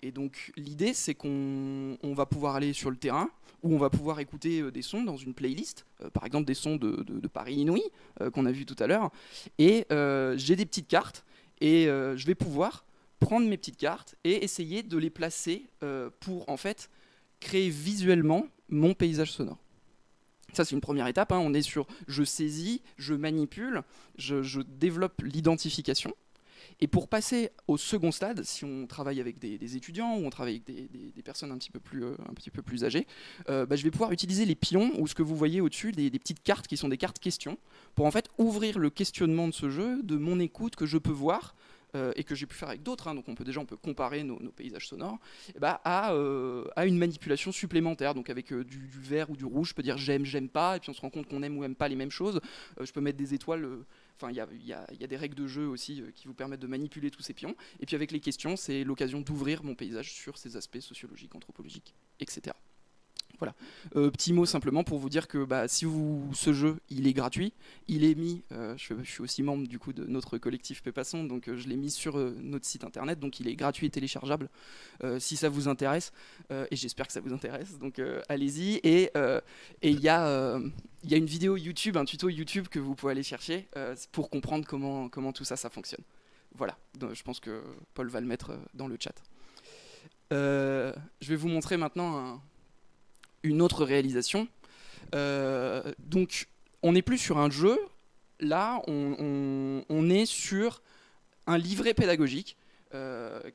Et donc l'idée, c'est qu'on va pouvoir aller sur le terrain, où on va pouvoir écouter des sons dans une playlist, par exemple des sons de Paris Inouï, qu'on a vu tout à l'heure, et j'ai des petites cartes, et je vais pouvoir prendre mes petites cartes et essayer de les placer pour en fait créer visuellement mon paysage sonore. Ça c'est une première étape, hein. On est sur je saisis, je manipule, je développe l'identification. Et pour passer au second stade, si on travaille avec des étudiants ou on travaille avec des personnes un petit peu plus âgées, je vais pouvoir utiliser les pions ou ce que vous voyez au-dessus, des petites cartes qui sont des cartes questions, pour en fait ouvrir le questionnement de ce jeu, de mon écoute que je peux voir, et que j'ai pu faire avec d'autres, hein, donc on peut comparer nos paysages sonores, à une manipulation supplémentaire, donc avec du vert ou du rouge, je peux dire j'aime, j'aime pas, et puis on se rend compte qu'on aime ou aime pas les mêmes choses, je peux mettre des étoiles, enfin il y a des règles de jeu aussi qui vous permettent de manipuler tous ces pions, et puis avec les questions, c'est l'occasion d'ouvrir mon paysage sur ses aspects sociologiques, anthropologiques, etc. Voilà. Petit mot simplement pour vous dire que si ce jeu il est gratuit, il est mis, je suis aussi membre du coup de notre collectif Pépasson, donc je l'ai mis sur notre site internet, donc il est gratuit et téléchargeable si ça vous intéresse, et j'espère que ça vous intéresse, donc allez-y. Et il y a une vidéo YouTube, un tuto YouTube que vous pouvez aller chercher pour comprendre comment tout ça fonctionne. Voilà, donc, je pense que Paul va le mettre dans le chat. Je vais vous montrer maintenant une autre réalisation. Donc, on n'est plus sur un jeu. Là, on est sur un livret pédagogique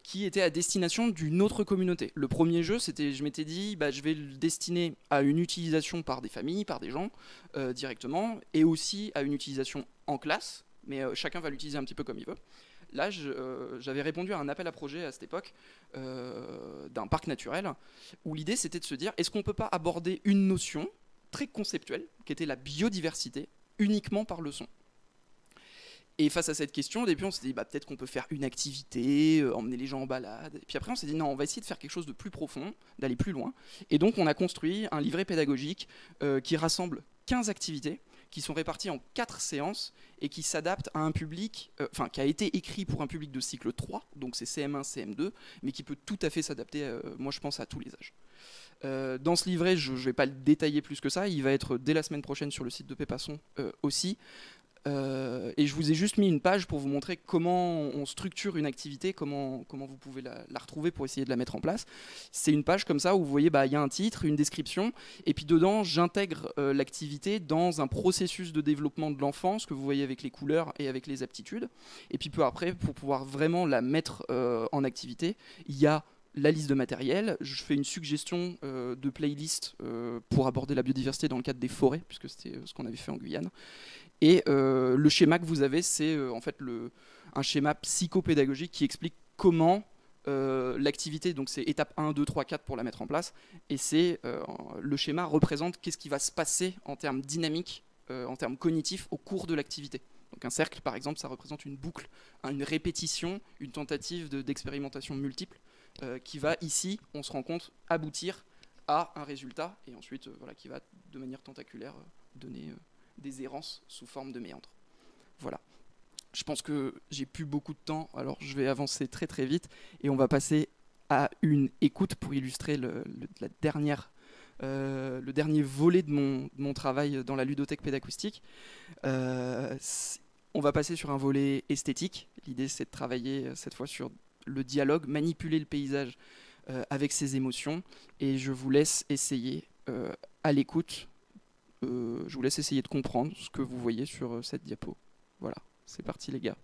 qui était à destination d'une autre communauté. Le premier jeu, je m'étais dit, je vais le destiner à une utilisation par des familles, par des gens directement, et aussi à une utilisation en classe, mais chacun va l'utiliser un petit peu comme il veut. Là, j'avais répondu à un appel à projet à cette époque d'un parc naturel, où l'idée c'était de se dire, est-ce qu'on ne peut pas aborder une notion très conceptuelle, qui était la biodiversité, uniquement par le son? Et face à cette question, au début on s'est dit, peut-être qu'on peut faire une activité, emmener les gens en balade. Et puis après on s'est dit, non, on va essayer de faire quelque chose de plus profond, d'aller plus loin. Et donc on a construit un livret pédagogique qui rassemble 15 activités, qui sont répartis en 4 séances et qui s'adaptent à un public, qui a été écrit pour un public de cycle 3, donc c'est CM1, CM2, mais qui peut tout à fait s'adapter, moi je pense, à tous les âges. Dans ce livret, je ne vais pas le détailler plus que ça, il va être dès la semaine prochaine sur le site de Pépasson aussi. Et je vous ai juste mis une page pour vous montrer comment on structure une activité, comment vous pouvez la retrouver pour essayer de la mettre en place. C'est une page comme ça où vous voyez, il y a un titre, une description, et puis dedans, j'intègre l'activité dans un processus de développement de l'enfant, ce que vous voyez avec les couleurs et avec les aptitudes. Et puis peu après, pour pouvoir vraiment la mettre en activité, il y a la liste de matériel, je fais une suggestion de playlist pour aborder la biodiversité dans le cadre des forêts, puisque c'était ce qu'on avait fait en Guyane. Et le schéma que vous avez, c'est en fait un schéma psychopédagogique qui explique comment l'activité, donc c'est étape 1, 2, 3, 4 pour la mettre en place, et le schéma représente qu'est-ce qui va se passer en termes dynamiques, en termes cognitifs au cours de l'activité. Donc un cercle, par exemple, ça représente une boucle, une répétition, une tentative d'expérimentation multiple, qui va ici, on se rend compte, aboutir à un résultat, et ensuite qui va de manière tentaculaire donner des errances sous forme de méandres. Voilà. Je pense que j'ai plus beaucoup de temps, alors je vais avancer très très vite, et on va passer à une écoute pour illustrer le dernier volet de mon travail dans la ludothèque pédacoustique. On va passer sur un volet esthétique. L'idée, c'est de travailler cette fois sur le dialogue, manipuler le paysage avec ses émotions, et je vous laisse essayer à l'écoute, je vous laisse essayer de comprendre ce que vous voyez sur cette diapo. Voilà, c'est parti les gars.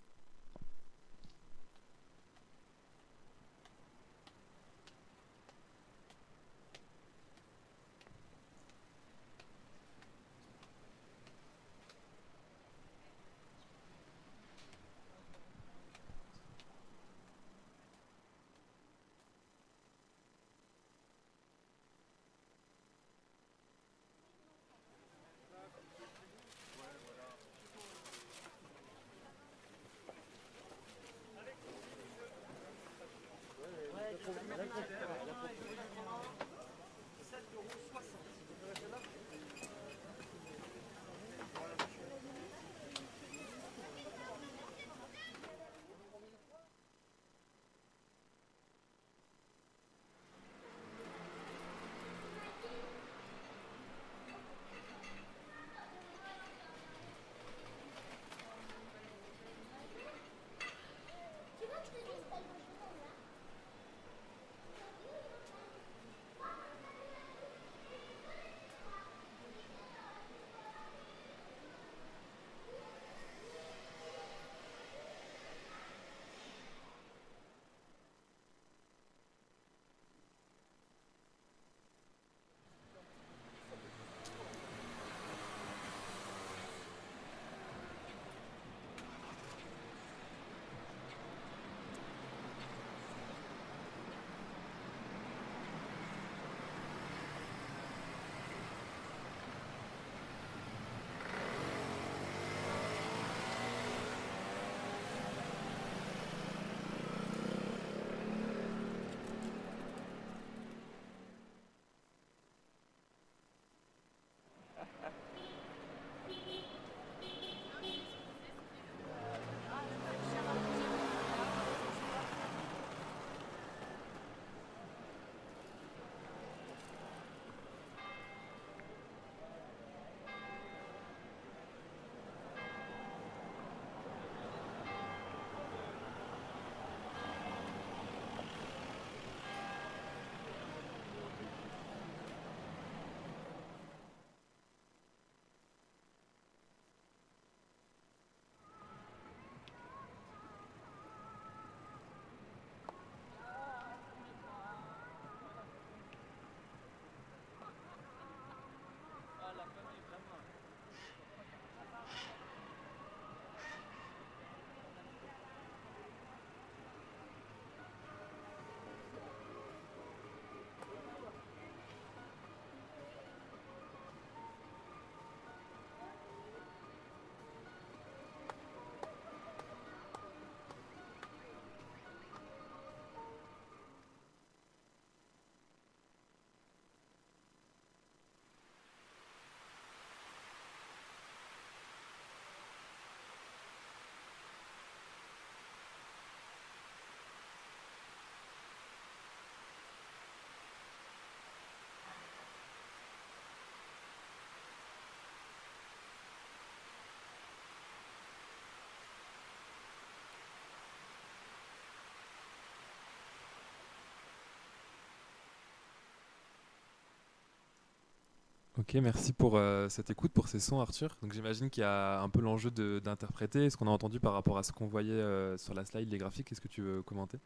Ok, merci pour cette écoute, pour ces sons, Arthur. Donc j'imagine qu'il y a un peu l'enjeu d'interpréter ce qu'on a entendu par rapport à ce qu'on voyait sur la slide, les graphiques. Est-ce que tu veux commenter?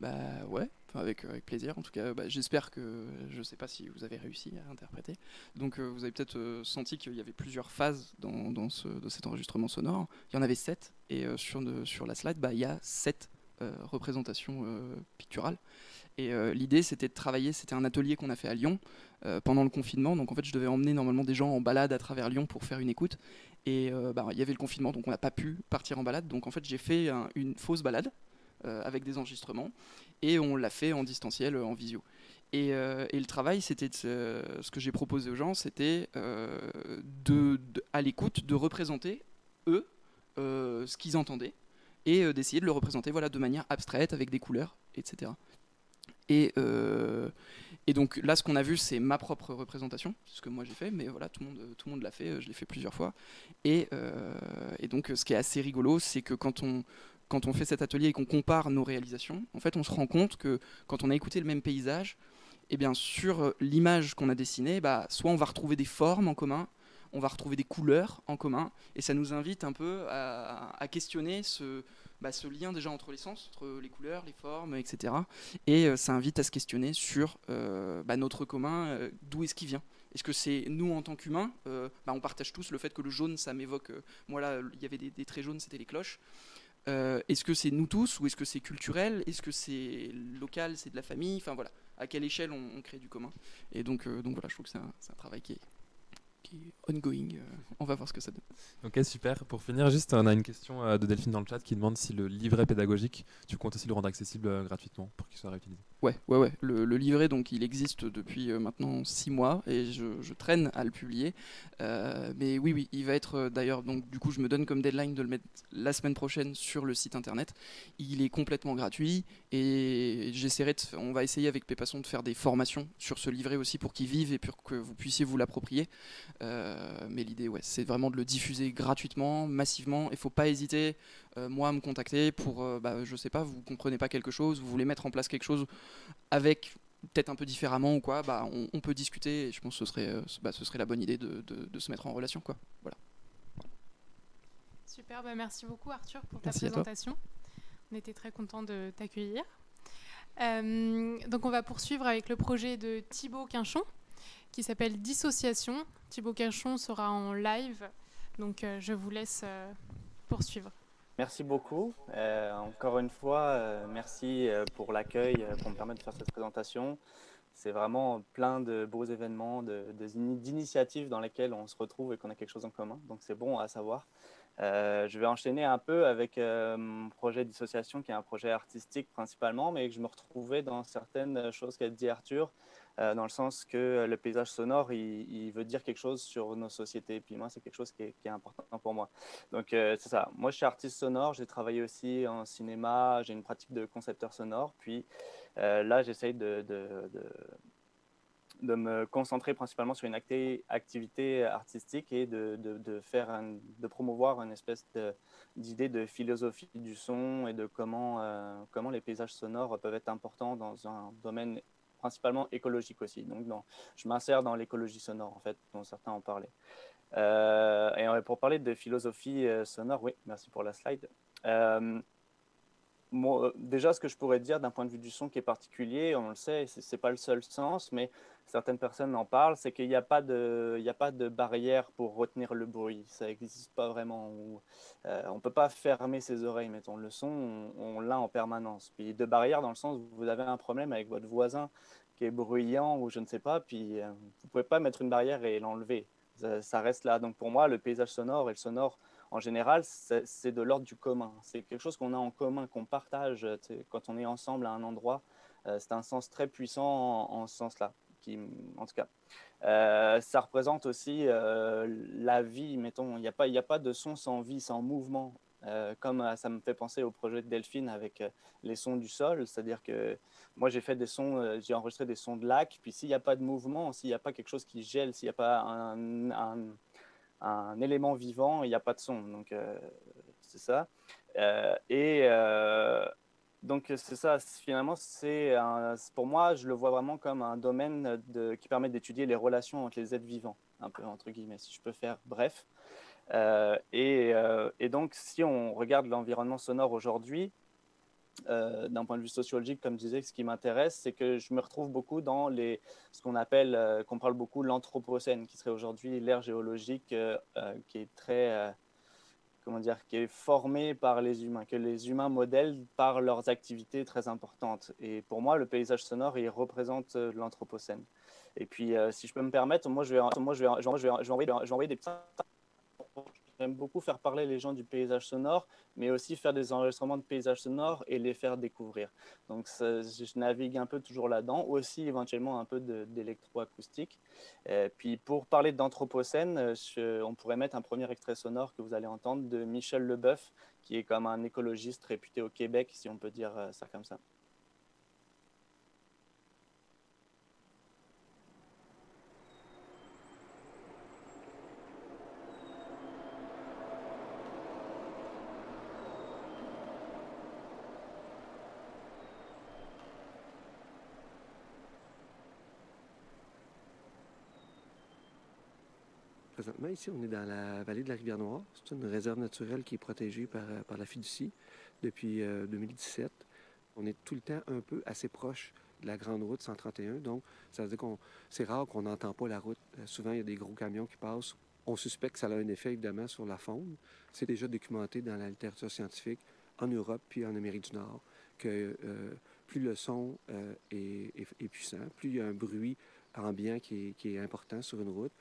Bah ouais, enfin, avec plaisir. En tout cas, bah, j'espère que, je sais pas si vous avez réussi à interpréter. Donc vous avez peut-être senti qu'il y avait plusieurs phases dans cet enregistrement sonore. Il y en avait 7, et sur la slide, bah, il y a 7 représentations picturales. Et l'idée, c'était de travailler, c'était un atelier qu'on a fait à Lyon pendant le confinement. Donc en fait, je devais emmener normalement des gens en balade à travers Lyon pour faire une écoute. Et bah, il y avait le confinement, donc on n'a pas pu partir en balade. Donc en fait, j'ai fait une fausse balade avec des enregistrements, et on l'a fait en distanciel, en visio. Et le travail, c'était ce que j'ai proposé aux gens, c'était à l'écoute de représenter eux ce qu'ils entendaient, et d'essayer de le représenter, voilà, de manière abstraite avec des couleurs, etc. Et donc là, ce qu'on a vu, c'est ma propre représentation, ce que moi j'ai fait, mais voilà, tout le monde l'a fait, je l'ai fait plusieurs fois. Et donc, ce qui est assez rigolo, c'est que quand on fait cet atelier et qu'on compare nos réalisations, en fait, on se rend compte que quand on a écouté le même paysage, et bien sur l'image qu'on a dessinée, bah, soit on va retrouver des formes en commun, on va retrouver des couleurs en commun, et ça nous invite un peu à questionner ce lien déjà entre les sens, entre les couleurs, les formes, etc. Et ça invite à se questionner sur notre commun, d'où est-ce qu'il vient. Est-ce que c'est nous en tant qu'humains, on partage tous le fait que le jaune, ça m'évoque, moi là, il y avait des traits jaunes, c'était les cloches. Est-ce que c'est nous tous, ou est-ce que c'est culturel? Est-ce que c'est local, c'est de la famille? Enfin voilà, à quelle échelle on crée du commun? Et donc voilà, je trouve que c'est un travail qui est ongoing. On va voir ce que ça donne. Ok, super. Pour finir, juste, on a une question de Delphine dans le chat qui demande si le livret pédagogique, tu comptes aussi le rendre accessible gratuitement pour qu'il soit réutilisé. Ouais. Le livret, donc, il existe depuis maintenant 6 mois, et je traîne à le publier. Mais oui, il va être d'ailleurs, donc du coup, je me donne comme deadline de le mettre la semaine prochaine sur le site internet. Il est complètement gratuit, et on va essayer avec Pépasson de faire des formations sur ce livret aussi pour qu'il vive et pour que vous puissiez vous l'approprier. Mais l'idée, c'est vraiment de le diffuser gratuitement, massivement. Il ne faut pas hésiter, moi, à me contacter pour, je sais pas, vous comprenez pas quelque chose, vous voulez mettre en place quelque chose avec peut-être un peu différemment ou quoi, on peut discuter, et je pense que ce serait la bonne idée de se mettre en relation, quoi. Voilà. Super, merci beaucoup Arthur pour ta Merci présentation. On était très contents de t'accueillir. Donc on va poursuivre avec le projet de Thibaut Quinchon qui s'appelle Dissociation. Thibaut Quinchon sera en live, donc je vous laisse poursuivre. Merci beaucoup. Encore une fois, merci pour l'accueil, pour me permettre de faire cette présentation. C'est vraiment plein de beaux événements, d'initiatives dans lesquelles on se retrouve et qu'on a quelque chose en commun. Donc c'est bon à savoir. Je vais enchaîner un peu avec mon projet Dissociation, qui est un projet artistique principalement, mais que je me retrouvais dans certaines choses qu'a dit Arthur, dans le sens que le paysage sonore, il veut dire quelque chose sur nos sociétés. Puis moi, c'est quelque chose qui est important pour moi. Donc, c'est ça. Moi, je suis artiste sonore. J'ai travaillé aussi en cinéma. J'ai une pratique de concepteur sonore. Puis là, j'essaye de me concentrer principalement sur une activité artistique et de promouvoir une espèce d'idée de philosophie du son et de comment les paysages sonores peuvent être importants dans un domaine principalement écologique aussi. Donc, je m'insère dans l'écologie sonore, en fait, dont certains ont parlé. Et pour parler de philosophie sonore, oui, merci pour la slide. Déjà, ce que je pourrais dire d'un point de vue du son qui est particulier, on le sait, ce n'est pas le seul sens, mais certaines personnes en parlent, c'est qu'il n'y a pas de barrière pour retenir le bruit. Ça n'existe pas vraiment. On ne peut pas fermer ses oreilles, mettons. Le son, on l'a en permanence. Puis de barrière dans le sens où vous avez un problème avec votre voisin qui est bruyant ou je ne sais pas, puis vous ne pouvez pas mettre une barrière et l'enlever. Ça reste là. Donc pour moi, le paysage sonore et le sonore, en général, c'est de l'ordre du commun. C'est quelque chose qu'on a en commun, qu'on partage quand on est ensemble à un endroit. C'est un sens très puissant en ce sens-là, en tout cas. Ça représente aussi la vie, mettons. Il n'y a pas de son sans vie, sans mouvement. Comme ça me fait penser au projet de Delphine avec les sons du sol. C'est-à-dire que moi, j'ai fait des sons, j'ai enregistré des sons de lac. Puis s'il n'y a pas de mouvement, s'il n'y a pas quelque chose qui gèle, s'il n'y a pas un élément vivant, il n'y a pas de son. Donc, c'est ça. Et Donc c'est ça, finalement, pour moi, je le vois vraiment comme un domaine qui permet d'étudier les relations entre les êtres vivants, un peu entre guillemets, si je peux faire bref. Et donc, si on regarde l'environnement sonore aujourd'hui, d'un point de vue sociologique, comme je disais, ce qui m'intéresse, c'est que je me retrouve beaucoup dans ce qu'on appelle, qu'on parle beaucoup, l'anthropocène, qui serait aujourd'hui l'ère géologique qui est très, comment dire, qui est formée par les humains, que les humains modèlent par leurs activités très importantes. Et pour moi, le paysage sonore, il représente l'anthropocène. Et puis, si je peux me permettre, moi, je vais envoyer des petits. J'aime beaucoup faire parler les gens du paysage sonore, mais aussi faire des enregistrements de paysages sonores et les faire découvrir. Donc, je navigue un peu toujours là-dedans, aussi éventuellement un peu d'électroacoustique. Puis, pour parler d'anthropocène, on pourrait mettre un premier extrait sonore que vous allez entendre de Michel Leboeuf, qui est comme un écologiste réputé au Québec, si on peut dire ça comme ça. Présentement, ici, on est dans la vallée de la Rivière-Noire. C'est une réserve naturelle qui est protégée par la fiducie depuis 2017. On est tout le temps un peu assez proche de la grande route 131. Donc, ça veut dire que c'est rare qu'on n'entend pas la route. Souvent, il y a des gros camions qui passent. On suspecte que ça a un effet, évidemment, sur la faune. C'est déjà documenté dans la littérature scientifique en Europe puis en Amérique du Nord que plus le son est puissant, plus il y a un bruit ambiant qui est important sur une route,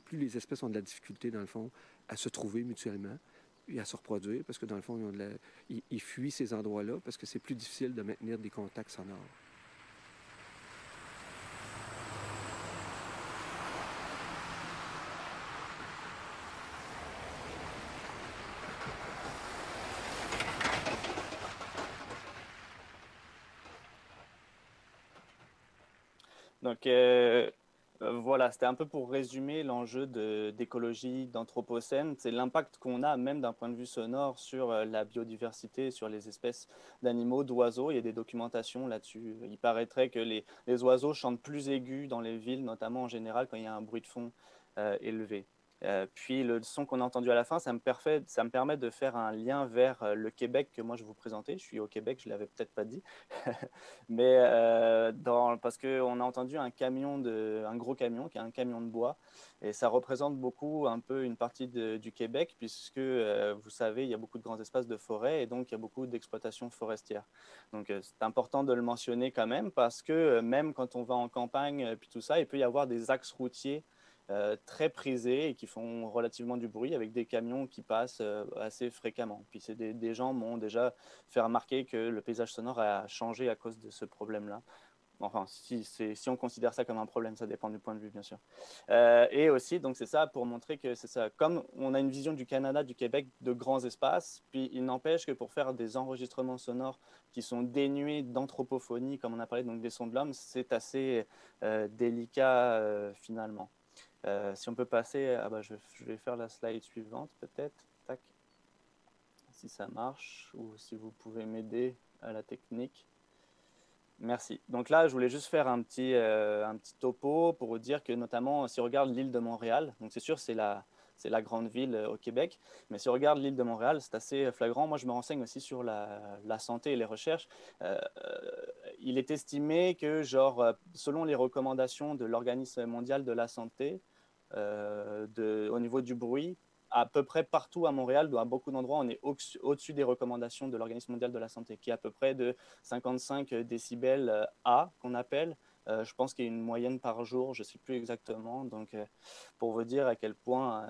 plus les espèces ont de la difficulté, dans le fond, à se trouver mutuellement et à se reproduire, parce que, dans le fond, ils fuient ces endroits-là parce que c'est plus difficile de maintenir des contacts sonores. Donc, voilà, c'était un peu pour résumer l'enjeu d'écologie, d'anthropocène. C'est l'impact qu'on a, même d'un point de vue sonore, sur la biodiversité, sur les espèces d'animaux, d'oiseaux. Il y a des documentations là-dessus. Il paraîtrait que les oiseaux chantent plus aigus dans les villes, notamment en général quand il y a un bruit de fond élevé. Puis le son qu'on a entendu à la fin, ça me permet de faire un lien vers le Québec que moi je vous présentais. Je suis au Québec, je ne l'avais peut-être pas dit. Mais parce qu'on a entendu un gros camion, qui est un camion de bois. Et ça représente beaucoup un peu une partie du Québec, puisque vous savez, il y a beaucoup de grands espaces de forêt et donc il y a beaucoup d'exploitation forestière. Donc c'est important de le mentionner quand même, parce que même quand on va en campagne, puis tout ça, il peut y avoir des axes routiers très prisés et qui font relativement du bruit avec des camions qui passent assez fréquemment. Puis des gens m'ont déjà fait remarquer que le paysage sonore a changé à cause de ce problème-là. Enfin, si on considère ça comme un problème, ça dépend du point de vue, bien sûr. Et aussi, donc c'est ça pour montrer que c'est ça. Comme on a une vision du Canada, du Québec, de grands espaces, puis il n'empêche que pour faire des enregistrements sonores qui sont dénués d'anthropophonie, comme on a parlé, donc des sons de l'homme, c'est assez délicat finalement. Si on peut passer, je vais faire la slide suivante peut-être, tac, si ça marche, ou si vous pouvez m'aider à la technique. Merci. Donc là, je voulais juste faire un petit topo pour vous dire que notamment, si on regarde l'île de Montréal, donc c'est sûr, c'est la grande ville au Québec, mais si on regarde l'île de Montréal, c'est assez flagrant. Moi, je me renseigne aussi sur la santé et les recherches. Il est estimé que, selon les recommandations de l'Organisme mondial de la santé, au niveau du bruit, à peu près partout à Montréal, à beaucoup d'endroits, on est au-dessus des recommandations de l'Organisme mondial de la santé, qui est à peu près de 55 décibels A, qu'on appelle. Je pense qu'il y a une moyenne par jour, je ne sais plus exactement. Donc, pour vous dire à quel point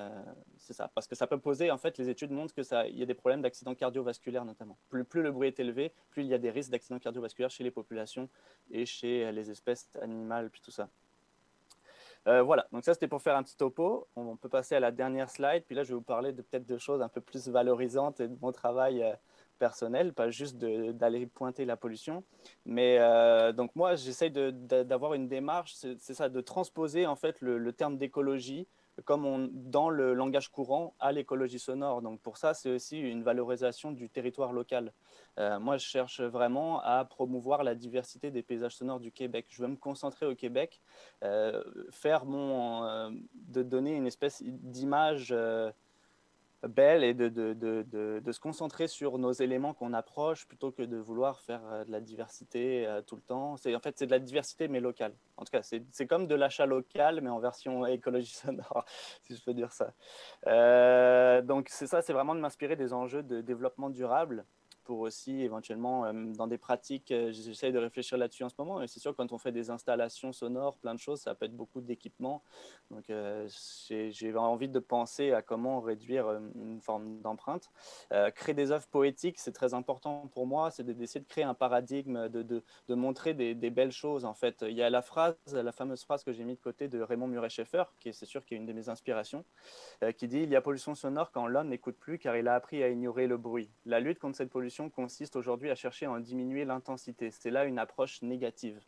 c'est ça. Parce que ça peut poser, en fait, les études montrent qu'il y a des problèmes d'accidents cardiovasculaires notamment. Plus le bruit est élevé, plus il y a des risques d'accidents cardiovasculaires chez les populations et chez les espèces animales, puis tout ça. Voilà, donc ça c'était pour faire un petit topo. On peut passer à la dernière slide. Puis là, je vais vous parler peut-être de choses un peu plus valorisantes et de mon travail personnel, pas juste d'aller pointer la pollution. Mais donc moi, j'essaye d'avoir une démarche, c'est ça, de transposer en fait le terme d'écologie dans le langage courant à l'écologie sonore. Donc pour ça, c'est aussi une valorisation du territoire local. Moi, je cherche vraiment à promouvoir la diversité des paysages sonores du Québec. Je veux me concentrer au Québec, de donner une espèce d'image belle et de se concentrer sur nos éléments qu'on approche plutôt que de vouloir faire de la diversité tout le temps. En fait, c'est de la diversité mais locale. En tout cas, c'est comme de l'achat local mais en version écologie sonore, si je peux dire ça. Donc c'est ça, c'est vraiment de m'inspirer des enjeux de développement durable pour aussi éventuellement dans des pratiques, j'essaie de réfléchir là-dessus en ce moment, et c'est sûr quand on fait des installations sonores, plein de choses, ça peut être beaucoup d'équipements, donc j'ai envie de penser à comment réduire une forme d'empreinte. Créer des œuvres poétiques, c'est très important pour moi, c'est d'essayer de créer un paradigme, de montrer des belles choses en fait. Il y a la fameuse phrase que j'ai mise de côté de Raymond Murray-Schaeffer, qui est, c'est sûr, qui est une de mes inspirations, qui dit « Il y a pollution sonore quand l'homme n'écoute plus car il a appris à ignorer le bruit. La lutte contre cette pollution consiste aujourd'hui à chercher à en diminuer l'intensité. C'est là une approche négative. »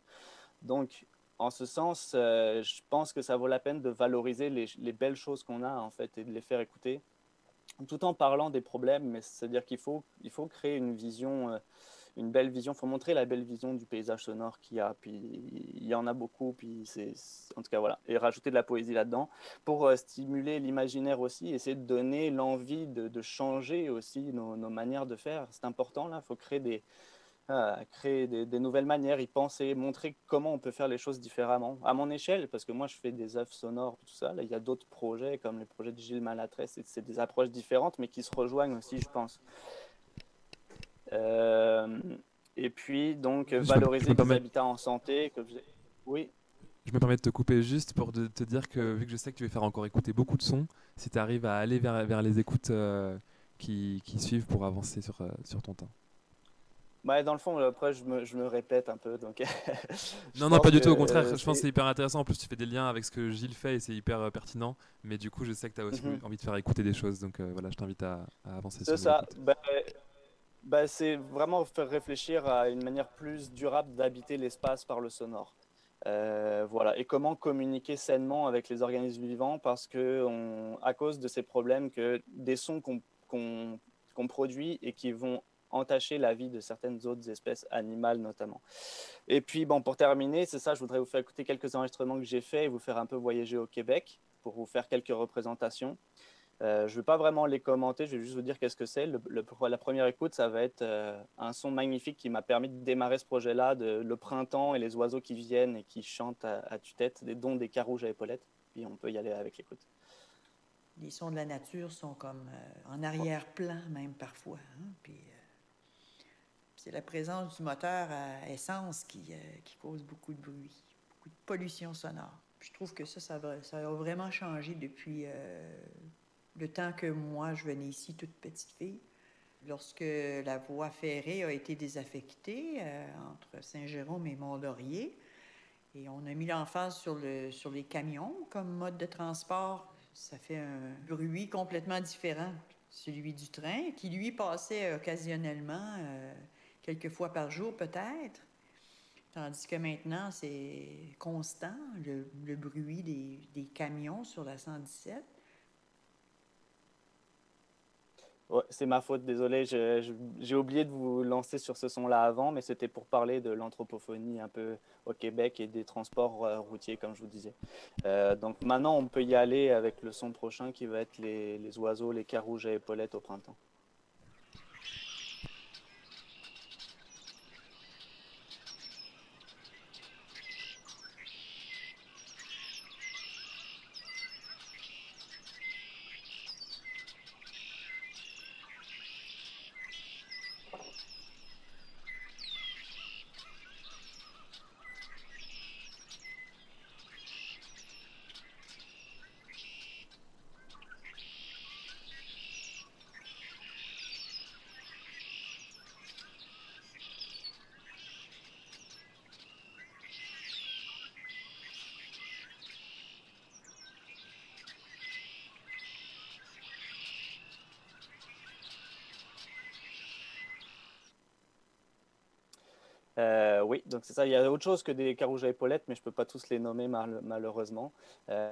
Donc, en ce sens, je pense que ça vaut la peine de valoriser les belles choses qu'on a en fait et de les faire écouter, tout en parlant des problèmes. Mais c'est-à-dire qu'il faut créer une vision, une belle vision. Il faut montrer la belle vision du paysage sonore qu'il y a. Puis il y en a beaucoup. Puis en tout cas voilà. Et rajouter de la poésie là-dedans pour stimuler l'imaginaire aussi. Essayer de donner l'envie de changer aussi nos manières de faire. C'est important là. Il faut créer des nouvelles manières, y penser, montrer comment on peut faire les choses différemment, à mon échelle, parce que moi je fais des œuvres sonores, tout ça. Là, il y a d'autres projets, comme les projets de Gilles Malatresse, c'est des approches différentes, mais qui se rejoignent aussi, je pense. Et puis, donc, valoriser des habitats en santé. Oui. Je me permets de te couper juste pour te dire que, vu que je sais que tu vas faire encore écouter beaucoup de sons, si tu arrives à aller vers les écoutes qui suivent pour avancer sur ton temps. Ouais, dans le fond, après, je me répète un peu. Donc non, pas du tout. Au contraire, je pense que c'est hyper intéressant. En plus, tu fais des liens avec ce que Gilles fait et c'est hyper pertinent. Mais du coup, je sais que tu as aussi envie de faire écouter des choses. Donc voilà, je t'invite à avancer sur ça. C'est vraiment faire réfléchir à une manière plus durable d'habiter l'espace par le sonore. Voilà. Et comment communiquer sainement avec les organismes vivants, parce que à cause de ces problèmes, que des sons qu'on produit et qui vont entacher la vie de certaines autres espèces animales notamment. Et puis bon, pour terminer, c'est ça, je voudrais vous faire écouter quelques enregistrements que j'ai faits et vous faire un peu voyager au Québec pour vous faire quelques représentations. Je ne vais pas vraiment les commenter, je vais juste vous dire qu'est-ce que c'est. La première écoute, ça va être un son magnifique qui m'a permis de démarrer ce projet-là, le printemps et les oiseaux qui viennent et qui chantent à tue-tête, dont des carouges à épaulettes. Puis on peut y aller avec l'écoute. Les sons de la nature sont comme en arrière-plan même parfois. Hein? Puis, c'est la présence du moteur à essence qui cause beaucoup de bruit, beaucoup de pollution sonore. Puis je trouve que ça a vraiment changé depuis le temps que moi, je venais ici toute petite fille. Lorsque la voie ferrée a été désaffectée entre Saint-Jérôme et Mont-Laurier, et on a mis l'emphase sur les camions comme mode de transport, ça fait un bruit complètement différent, celui du train, qui lui passait occasionnellement quelques fois par jour peut-être, tandis que maintenant c'est constant, le bruit des camions sur la 117. Ouais, c'est ma faute, désolé, j'ai oublié de vous lancer sur ce son-là avant, mais c'était pour parler de l'anthropophonie un peu au Québec et des transports routiers, comme je vous disais. Donc maintenant, on peut y aller avec le son prochain qui va être les oiseaux, les carouges à épaulettes au printemps. Oui, donc c'est ça. Il y a autre chose que des carouges à épaulettes, mais je ne peux pas tous les nommer malheureusement.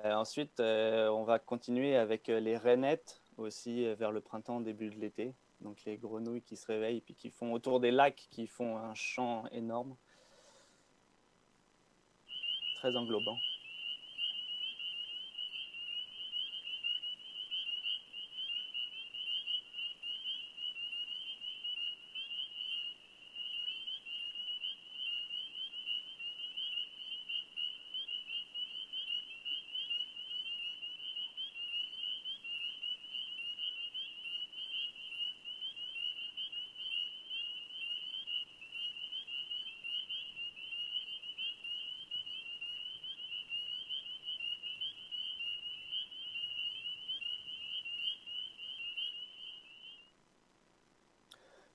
Ensuite, on va continuer avec les rainettes aussi vers le printemps, début de l'été. Donc les grenouilles qui se réveillent et puis qui font autour des lacs, qui font un chant énorme, très englobant.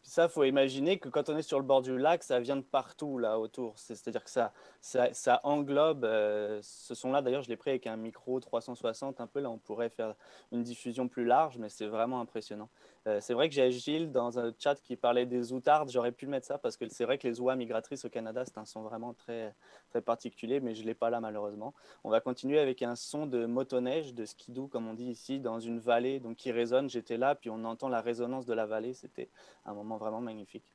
Ça, il faut imaginer que quand on est sur le bord du lac, ça vient de partout là autour. C'est-à-dire que ça englobe ce son-là. D'ailleurs, je l'ai pris avec un micro 360 un peu. Là, on pourrait faire une diffusion plus large, mais c'est vraiment impressionnant. C'est vrai que j'ai Gilles dans un chat qui parlait des outardes. J'aurais pu le mettre ça parce que c'est vrai que les oies migratrices au Canada, c'est un son vraiment très, très particulier, mais je ne l'ai pas là malheureusement. On va continuer avec un son de motoneige, de skidoo, comme on dit ici, dans une vallée donc, qui résonne. J'étais là, puis on entend la résonance de la vallée. C'était un moment vraiment magnifique.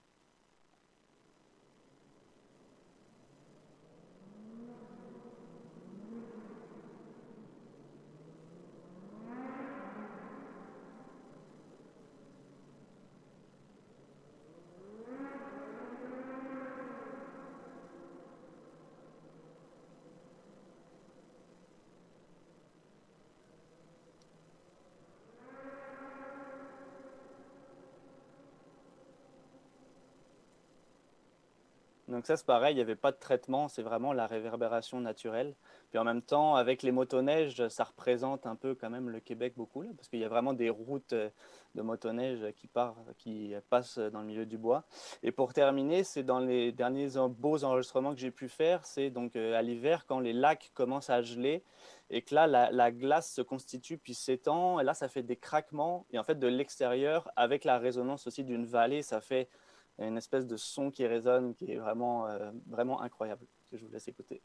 Donc ça, c'est pareil, il n'y avait pas de traitement, c'est vraiment la réverbération naturelle. Puis en même temps, avec les motoneiges, ça représente un peu quand même le Québec beaucoup, là, parce qu'il y a vraiment des routes de motoneige qui passent dans le milieu du bois. Et pour terminer, c'est dans les derniers beaux enregistrements que j'ai pu faire, c'est donc à l'hiver, quand les lacs commencent à geler, et que là, la glace se constitue puis s'étend, et là, ça fait des craquements. Et en fait, de l'extérieur, avec la résonance aussi d'une vallée, ça fait une espèce de son qui résonne, qui est vraiment, vraiment incroyable, que je vous laisse écouter.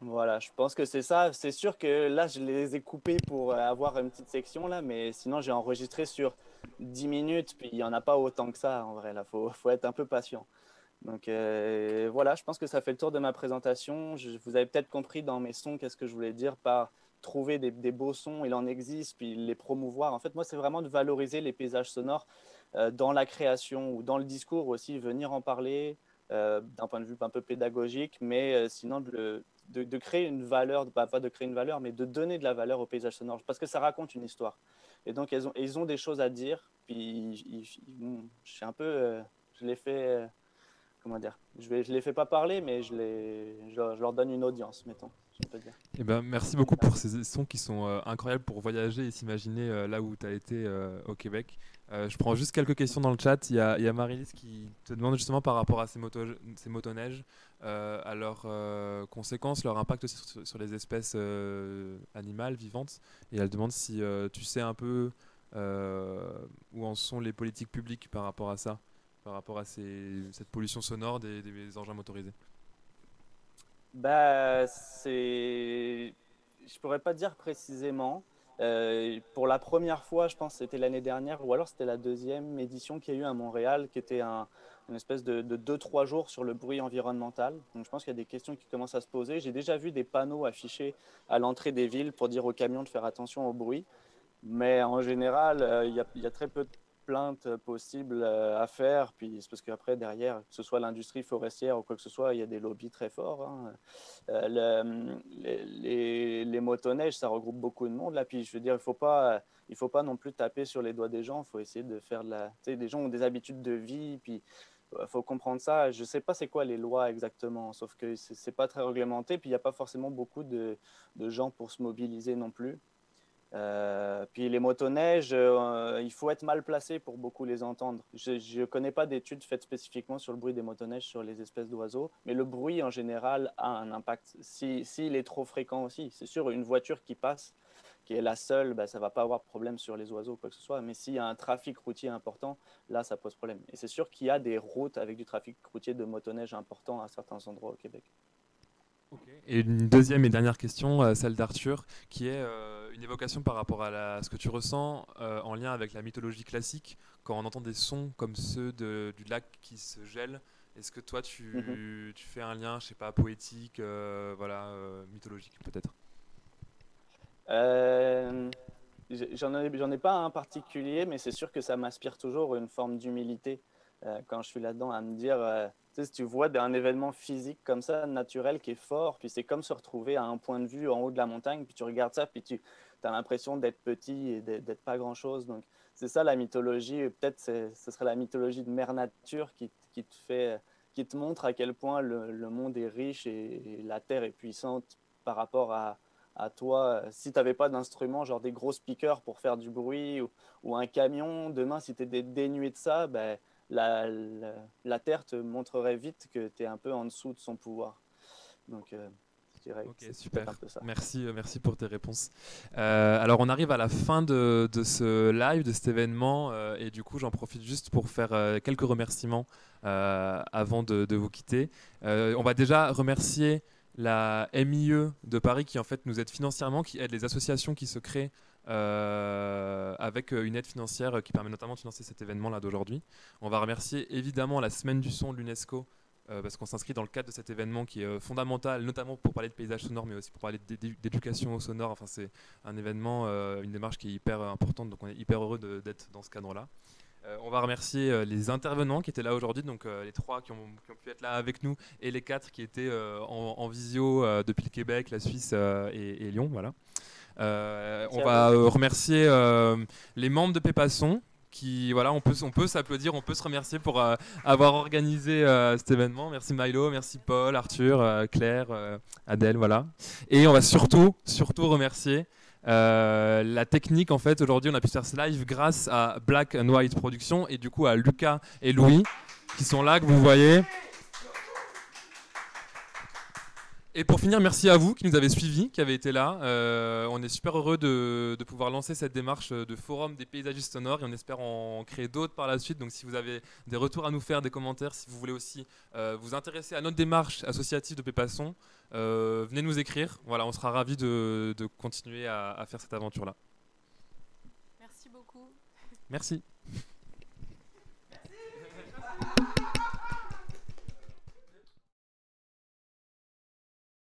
Voilà, je pense que c'est ça. C'est sûr que là, je les ai coupés pour avoir une petite section, là, mais sinon, j'ai enregistré sur 10 minutes, puis il n'y en a pas autant que ça, en vrai. Là, faut être un peu patient. Donc voilà, je pense que ça fait le tour de ma présentation. Vous avez peut-être compris dans mes sons qu'est-ce que je voulais dire par trouver des beaux sons, il en existe, puis les promouvoir. En fait, moi, c'est vraiment de valoriser les paysages sonores dans la création ou dans le discours aussi, venir en parler d'un point de vue un peu pédagogique, mais sinon de créer une valeur, pas de créer une valeur, mais de donner de la valeur au paysage sonore, parce que ça raconte une histoire. Et donc, ils ont des choses à dire, puis je suis un peu, je les fais, comment dire, je les fais pas parler, mais je leur donne une audience, mettons, si on peut dire. Eh ben, merci beaucoup pour ces sons qui sont incroyables pour voyager et s'imaginer là où tu as été au Québec. Je prends juste quelques questions dans le chat. Il y a Marie-Lise qui te demande justement par rapport à ces motoneiges, à leurs conséquences, leur impact aussi sur les espèces animales vivantes. Et elle demande si tu sais un peu où en sont les politiques publiques par rapport à ça, par rapport à cette pollution sonore des engins motorisés. Bah, je pourrais pas dire précisément. Pour la première fois, je pense que c'était l'année dernière, ou alors c'était la deuxième édition qu'il y a eu à Montréal, qui était une espèce de 2-3 jours sur le bruit environnemental. Donc je pense qu'il y a des questions qui commencent à se poser. J'ai déjà vu des panneaux affichés à l'entrée des villes pour dire aux camions de faire attention au bruit. Mais en général, il y a très peu de plaintes possibles à faire. Puis c'est parce qu'après, derrière, que ce soit l'industrie forestière ou quoi que ce soit, il y a des lobbies très forts. Hein. Les motoneiges, ça regroupe beaucoup de monde. Là. Puis je veux dire, il faut pas non plus taper sur les doigts des gens. Il faut essayer de faire de la... Tu sais, les gens ont des habitudes de vie. Puis faut comprendre ça. Je ne sais pas c'est quoi les lois exactement, sauf que c'est pas très réglementé, puis il n'y a pas forcément beaucoup de gens pour se mobiliser non plus. Puis les motoneiges, il faut être mal placé pour beaucoup les entendre. Je ne connais pas d'études faites spécifiquement sur le bruit des motoneiges sur les espèces d'oiseaux, mais le bruit en général a un impact. S'il est trop fréquent aussi, c'est sûr, une voiture qui passe, qui est la seule, ben, ça ne va pas avoir de problème sur les oiseaux ou quoi que ce soit. Mais s'il y a un trafic routier important, là, ça pose problème. Et c'est sûr qu'il y a des routes avec du trafic routier de motoneige important à certains endroits au Québec. Et une deuxième et dernière question, celle d'Arthur, qui est une évocation par rapport à ce que tu ressens en lien avec la mythologie classique, quand on entend des sons comme ceux du lac qui se gèle. Est-ce que toi, tu fais un lien, je sais pas, poétique, mythologique peut-être? J'en ai pas un particulier, mais c'est sûr que ça m'inspire toujours une forme d'humilité quand je suis là-dedans, à me dire, tu sais, si tu vois un événement physique comme ça, naturel, qui est fort, puis c'est comme se retrouver à un point de vue en haut de la montagne, puis tu regardes ça, puis tu as l'impression d'être petit et d'être pas grand-chose. Donc c'est ça la mythologie, peut-être ce serait la mythologie de Mère Nature qui te montre à quel point le monde est riche et la Terre est puissante par rapport à toi. Si tu n'avais pas d'instrument, genre des gros speakers pour faire du bruit ou un camion, demain, si tu étais dénué de ça, ben, la Terre te montrerait vite que tu es un peu en dessous de son pouvoir. Donc, je dirais que c'est super. un peu ça. Merci pour tes réponses. Alors, on arrive à la fin de ce live, de cet événement, et du coup, j'en profite juste pour faire quelques remerciements avant de vous quitter. On va déjà remercier la MIE de Paris qui en fait nous aide financièrement, qui aide les associations qui se créent avec une aide financière qui permet notamment de financer cet événement là d'aujourd'hui. On va remercier évidemment la Semaine du son de l'UNESCO parce qu'on s'inscrit dans le cadre de cet événement qui est fondamental, notamment pour parler de paysages sonores mais aussi pour parler d'éducation au sonore. Enfin, c'est un événement, une démarche qui est hyper importante, donc on est hyper heureux d'être dans ce cadre-là. On va remercier les intervenants qui étaient là aujourd'hui, donc les 3 qui ont pu être là avec nous et les 4 qui étaient en visio depuis le Québec, la Suisse et Lyon. Voilà. On va remercier les membres de Pépasson qui, voilà, on peut s'applaudir, on peut se remercier pour avoir organisé cet événement. Merci Milo, merci Paul, Arthur, Claire, Adèle, voilà. Et on va surtout remercier la technique. En fait, aujourd'hui, on a pu faire ce live grâce à Black and White Productions et du coup à Lucas et Louis qui sont là, que vous voyez. Et pour finir, merci à vous qui nous avez suivis, qui avez été là. On est super heureux de pouvoir lancer cette démarche de forum des paysagistes sonores et on espère en créer d'autres par la suite. Donc si vous avez des retours à nous faire, des commentaires, si vous voulez aussi vous intéresser à notre démarche associative de Pépasson, venez nous écrire. Voilà, on sera ravis de continuer à faire cette aventure-là. Merci beaucoup. Merci.